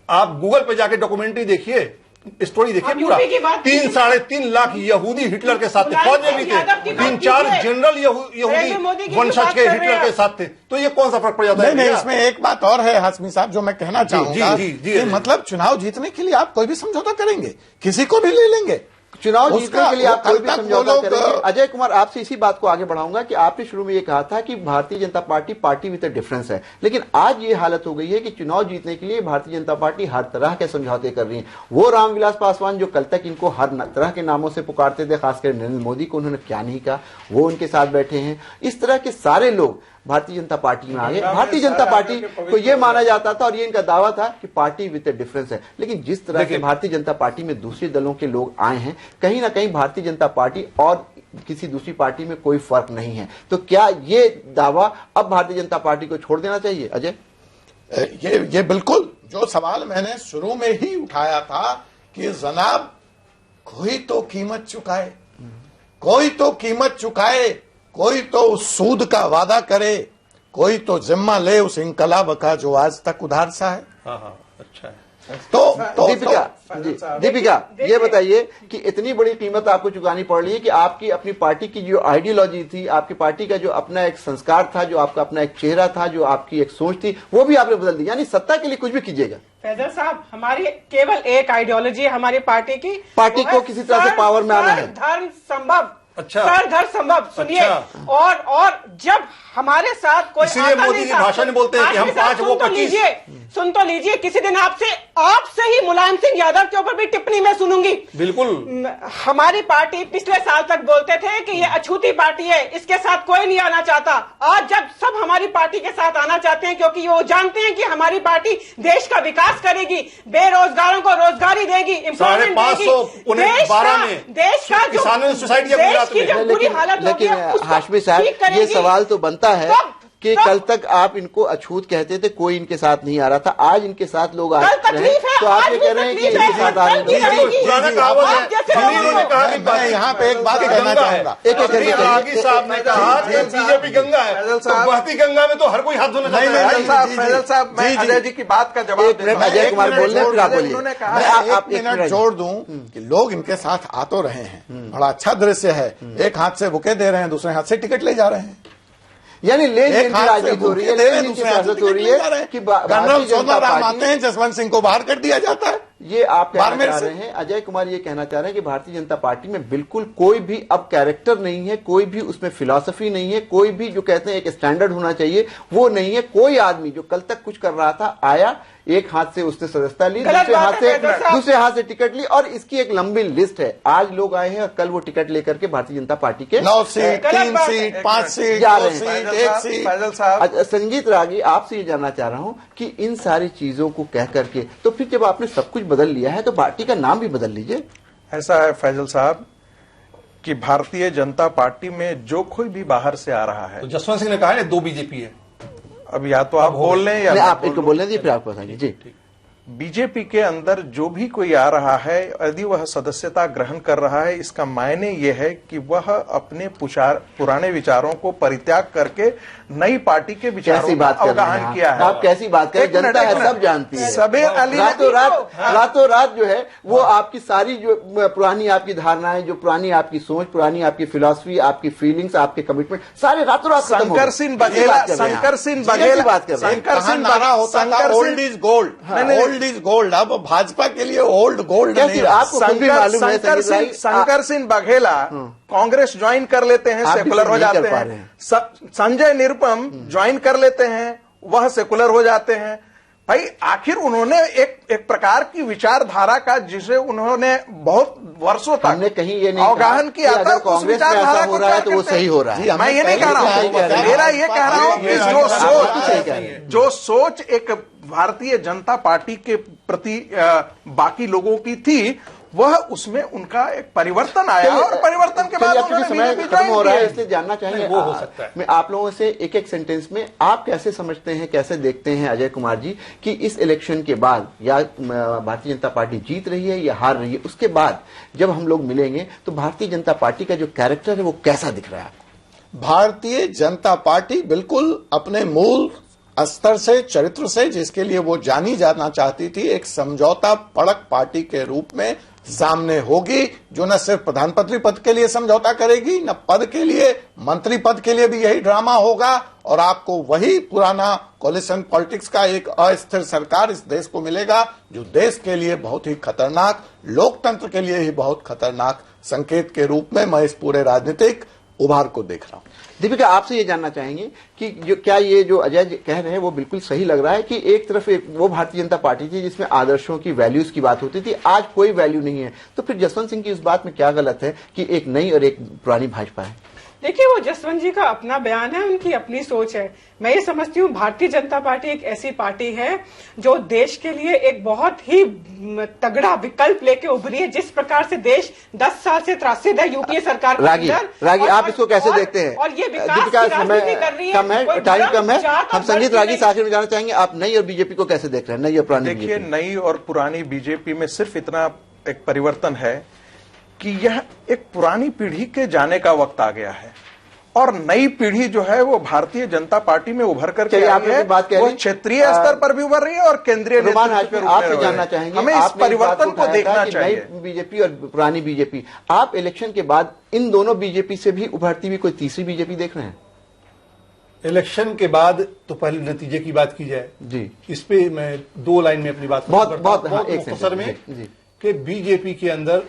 आप गूगल पे जाके डॉक्यूमेंट्री देखिए, स्टोरी देखिए, पूरा 3-3.5 लाख यहूदी हिटलर के साथ थे, फौज में भी थे, 3-4 जनरल यहूदी वंशज के हिटलर के साथ थे। तो ये कौन सा फर्क पड़ जाता है? नहीं, इसमें एक बात और है हाशमी साहब जो मैं कहना चाहूंगा कि मतलब चुनाव जीतने के लिए आप कोई भी समझौता करेंगे, किसी को भी ले लेंगे। चुनाव जीतने के लिए आप कोई भी समझौता करेंगे। अजय कुमार, आपसे इसी बात को आगे बढ़ाऊंगा कि आपने शुरू में ये कहा था कि भारतीय Janata party with a difference है, लेकिन आज ये हालत हो गई है कि चुनाव जीतने के लिए भारतीय जनता पार्टी हर तरह के समझौते कर रही है। वो रामविलास पासवान जो कल तक इनको हर तरह के नामों से पुकारते थे, खासकर नरेंद्र मोदी को उन्होंने क्या नहीं कहा, वो उनके साथ बैठे हैं। इस तरह के सारे लोग भारतीय जनता पार्टी में आ गए। भारतीय जनता पार्टी को यह माना जाता था और ये इनका दावा था कि पार्टी विद अ डिफरेंस है, लेकिन जिस तरह से भारतीय जनता पार्टी में दूसरे दलों के लोग आए हैं, कहीं ना कहीं भारतीय जनता पार्टी और किसी दूसरी पार्टी में कोई फर्क नहीं है। तो क्या ये दावा अब भारतीय जनता पार्टी को छोड़ देना चाहिए? अजय, ये बिल्कुल जो सवाल मैंने शुरू में ही उठाया था कि जनाब कोई तो कीमत चुकाए, कोई तो कीमत चुकाए, कोई तो उस सूद का वादा करे, कोई तो जिम्मा ले उस इंकलाब का जो आज तक उधार सा है। अच्छा है। तो दीपिका ये बताइए कि इतनी बड़ी कीमत आपको चुकानी पड़ रही है कि आपकी अपनी पार्टी की जो आइडियोलॉजी थी, आपकी पार्टी का जो अपना एक संस्कार था, जो आपका अपना एक चेहरा था, जो आपकी एक सोच थी, वो भी आपने बदल दी। यानी सत्ता के लिए कुछ भी कीजिएगा। फैजल साहब, हमारी केवल एक आइडियोलॉजी है हमारी पार्टी की, पार्टी को किसी तरह से पावर में आना है, धर्म संभव। अच्छा, धर संभव सुनिए। अच्छा। और जब हमारे साथ कोई इसलिए मोदी जी भाषण में बोलते हैं कि हम 5 वो 25। सुन तो लीजिए, किसी दिन आपसे ही मुलायम सिंह यादव के ऊपर भी टिप्पणी मैं सुनूंगी। बिल्कुल। हमारी पार्टी पिछले साल तक बोलते थे कि ये अछूती पार्टी है, इसके साथ कोई नहीं आना चाहता। आज जब सब हमारी पार्टी के साथ आना चाहते हैं क्योंकि वो जानते हैं कि हमारी पार्टी देश का विकास करेगी, बेरोजगारों को रोजगारी देगी, एम्प्लॉयमेंट देगी, देश का किसानों सोसाइटी की जो बुरी हालत लेकिन हाशमी साहब, ये सवाल तो बनता है कि कल तक आप इनको अछूत कहते थे, कोई इनके साथ नहीं आ रहा था, आज इनके साथ लोग आ रहे हैं, तो आप ये कह रहे हैं कि इनके साथ आ रहे हैं। मैं यहाँ पे एक बात कहना चाहूंगा, रागी साहब ने कहा कि बीजेपी गंगा है, तो बहती गंगा में तो हर कोई हाथ धोना चाहता है। फैजल साहब, मैं अजय जी की बात का जवाब अजय कुमार बोल रहे हैं, फिर आप बोलिए। आप एक मिनट जोड़ दूं कि लोग इनके साथ आ तो रहे हैं, बड़ा अच्छा दृश्य है, एक हाथ से बुके दे रहे हैं, दूसरे हाथ से टिकट ले जा रहे हैं। यानी राजनीति हो रही है, दूसरे हाथ से टिकट ले जा रहे हैं। जनरल सोनाराम आते हैं, जसवंत सिंह को बाहर कर दिया जाता है। ये आप कहना चाह रहे हैं, अजय कुमार ये कहना चाह रहे हैं कि भारतीय जनता पार्टी में बिल्कुल कोई भी अब कैरेक्टर नहीं है, कोई भी उसमें फिलॉसफी नहीं है, कोई भी जो कहते हैं एक स्टैंडर्ड होना चाहिए वो नहीं है। कोई आदमी जो कल तक कुछ कर रहा था आया, एक हाथ से उसने सदस्यता ली, दूसरे हाथ से टिकट ली, और इसकी एक लंबी लिस्ट है। आज लोग आए हैं और कल वो टिकट लेकर के भारतीय जनता पार्टी के 9 सीट, 3 सीट, 5 सीट, जा रहे 2 हैं। Seat, 1 seat. संजीत रागी, आपसे ये जानना चाह रहा हूं कि इन सारी चीजों को कह करके तो फिर जब आपने सब कुछ बदल लिया है तो पार्टी का नाम भी बदल लीजिए। ऐसा है फैजल साहब कि भारतीय जनता पार्टी में जो कोई भी बाहर से आ रहा है, तो जसवंत सिंह ने कहा है 2 बीजेपी है। अब या तो आप बोल लें या आप इनको बोलने दीजिए, फिर आपको बताएंगे। जी, बीजेपी के अंदर जो भी कोई आ रहा है, यदि वह सदस्यता ग्रहण कर रहा है, इसका मायने यह है कि वह अपने पुराने विचारों को परित्याग करके नई पार्टी के विचारों का अवगाहन किया है। आप कैसी बात करें, जनता है, सब जानती है। सबे अली रातों रात जो है वो आपकी सारी जो पुरानी आपकी धारणाएं, जो पुरानी आपकी सोच, पुरानी आपकी फिलॉसफी, आपकी फीलिंग्स, आपके कमिटमेंट, सारे रातों रात शंकर सिंह बघेला बात कर रहे हैं। Old is gold, old is gold. अब भाजपा के लिए ओल्ड गोल्ड नहीं। आपको शंकर सिंह बघेला कांग्रेस ज्वाइन कर लेते हैं, सेकुलर हो जाते हैं। संजय निरुपम ज्वाइन कर लेते हैं, वह सेकुलर हो जाते हैं। भाई आखिर उन्होंने एक प्रकार की विचारधारा का, जिसे उन्होंने बहुत वर्षों तक हमने कहीं ये नहीं अवगाहन किया था, उस विचारधारा हो रहा है तो वो सही हो रहा है। मैं ये नहीं कह रहा हूं, मेरा ये कह रहा हूं कि जो सोच एक भारतीय जनता पार्टी के प्रति बाकी लोगों की थी, वह उसमें उनका एक परिवर्तन आया, और परिवर्तन के बाद समय खत्म हो रहा है, इसलिए जानना चाहेंगे वो हो सकता है। मैं आप लोगों से एक एक सेंटेंस में आप कैसे समझते हैं, कैसे देखते हैं अजय कुमार जी कि इस इलेक्शन के बाद या भारतीय जनता पार्टी जीत रही है या हार रही है, उसके बाद जब हम लोग मिलेंगे तो भारतीय जनता पार्टी का जो कैरेक्टर है वो कैसा दिख रहा है? भारतीय जनता पार्टी बिल्कुल अपने मूल स्तर से, चरित्र से, जिसके लिए वो जानी जाना चाहती थी, एक समझौता पड़क पार्टी के रूप में सामने होगी, जो न सिर्फ प्रधानमंत्री पद के लिए समझौता करेगी, न पद के लिए, मंत्री पद के लिए भी यही ड्रामा होगा, और आपको वही पुराना कोलिशन पॉलिटिक्स का एक अस्थिर सरकार इस देश को मिलेगा, जो देश के लिए बहुत ही खतरनाक, लोकतंत्र के लिए ही बहुत खतरनाक संकेत के रूप में मैं इस पूरे राजनीतिक उभार को देख रहा हूं। दीपिका, आपसे ये जानना चाहेंगे कि क्या ये जो अजय कह रहे हैं वो बिल्कुल सही लग रहा है कि एक तरफ वो भारतीय जनता पार्टी थी जिसमें आदर्शों की, वैल्यूज की बात होती थी, आज कोई वैल्यू नहीं है, तो फिर जसवंत सिंह की इस बात में क्या गलत है कि एक नई और एक पुरानी भाजपा है? देखिए, वो जसवंत जी का अपना बयान है, उनकी अपनी सोच है। मैं ये समझती हूँ भारतीय जनता पार्टी एक ऐसी पार्टी है जो देश के लिए एक बहुत ही तगड़ा विकल्प लेके उभरी है। जिस प्रकार से देश 10 साल से त्रासित है यूपीए सरकार के अंदर। रागी, आप इसको कैसे देखते हैं? और ये विकास की राजनीति कर रही है, कम है, टाइम कम है, हम संजीत रागी से आखिर में जानना चाहेंगे, आप नई और बीजेपी को कैसे देख रहे हैं, नई और पुरानी? देखिए, नई और पुरानी बीजेपी में सिर्फ इतना एक परिवर्तन है कि यह एक पुरानी पीढ़ी के जाने का वक्त आ गया है, और नई पीढ़ी जो है वो भारतीय जनता पार्टी में उभर करके आई है, वो क्षेत्रीय स्तर पर भी उभर रही है और केंद्रीय नेतृत्व पर आप जानना चाहेंगे, हमें इस परिवर्तन को देखना चाहिए। नई बीजेपी और पुरानी बीजेपी, आप इलेक्शन के बाद इन दोनों बीजेपी से भी उभरती हुई कोई तीसरी बीजेपी देख रहे हैं? इलेक्शन के बाद तो पहले नतीजे की बात की जाए जी, इस पे मैं 2 लाइन में अपनी बात बहुत मुख्तसर में कि बीजेपी के अंदर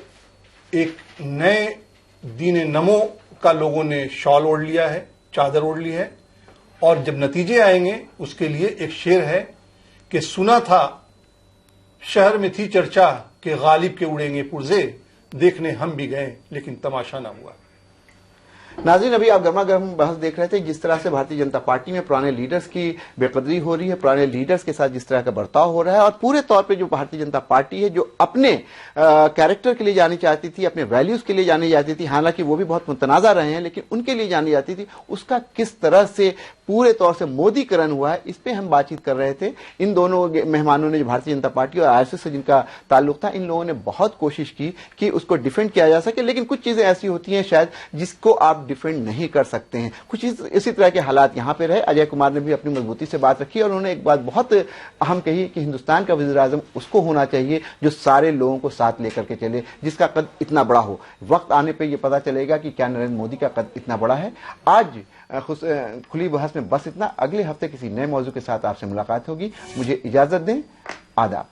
एक नए दीन नमो का लोगों ने शॉल ओढ़ लिया है, चादर ओढ़ ली है, और जब नतीजे आएंगे उसके लिए एक शेर है कि सुना था शहर में थी चर्चा कि गालिब के उड़ेंगे पुर्जे, देखने हम भी गए लेकिन तमाशा ना हुआ। नाज़रीन, अभी आप गर्मा गर्म बहस देख रहे थे, जिस तरह से भारतीय जनता पार्टी में पुराने लीडर्स की बेकदरी हो रही है, पुराने लीडर्स के साथ जिस तरह का बर्ताव हो रहा है, और पूरे तौर पे जो भारतीय जनता पार्टी है जो अपने कैरेक्टर के लिए जानी चाहती थी, अपने वैल्यूज के लिए जानी जाती थी, हालांकि वो भी बहुत मुतनाज़ा रहे हैं, लेकिन उनके लिए जानी जाती थी, उसका किस तरह से पूरे तौर से मोदीकरण हुआ है, इस पे हम बातचीत कर रहे थे। इन दोनों मेहमानों ने, जो भारतीय जनता पार्टी और आरएसएस से जिनका ताल्लुक था, इन लोगों ने बहुत कोशिश की कि उसको डिफेंड किया जा सके, लेकिन कुछ चीजें ऐसी होती हैं शायद जिसको आप डिफेंड नहीं कर सकते हैं। कुछ इसी तरह के हालात यहां पे रहे। अजय कुमार ने भी अपनी मजबूती से बात रखी और उन्होंने एक बात बहुत अहम कही कि हिंदुस्तान का वज़ीर आज़म उसको होना चाहिए जो सारे लोगों को साथ लेकर के चले, जिसका कद इतना बड़ा हो। वक्त आने पर यह पता चलेगा कि क्या नरेंद्र मोदी का कद इतना बड़ा है। आज खुली बहस में बस इतना। अगले हफ्ते किसी नए मौजू के साथ आपसे मुलाकात होगी। मुझे इजाजत दें। आदाब।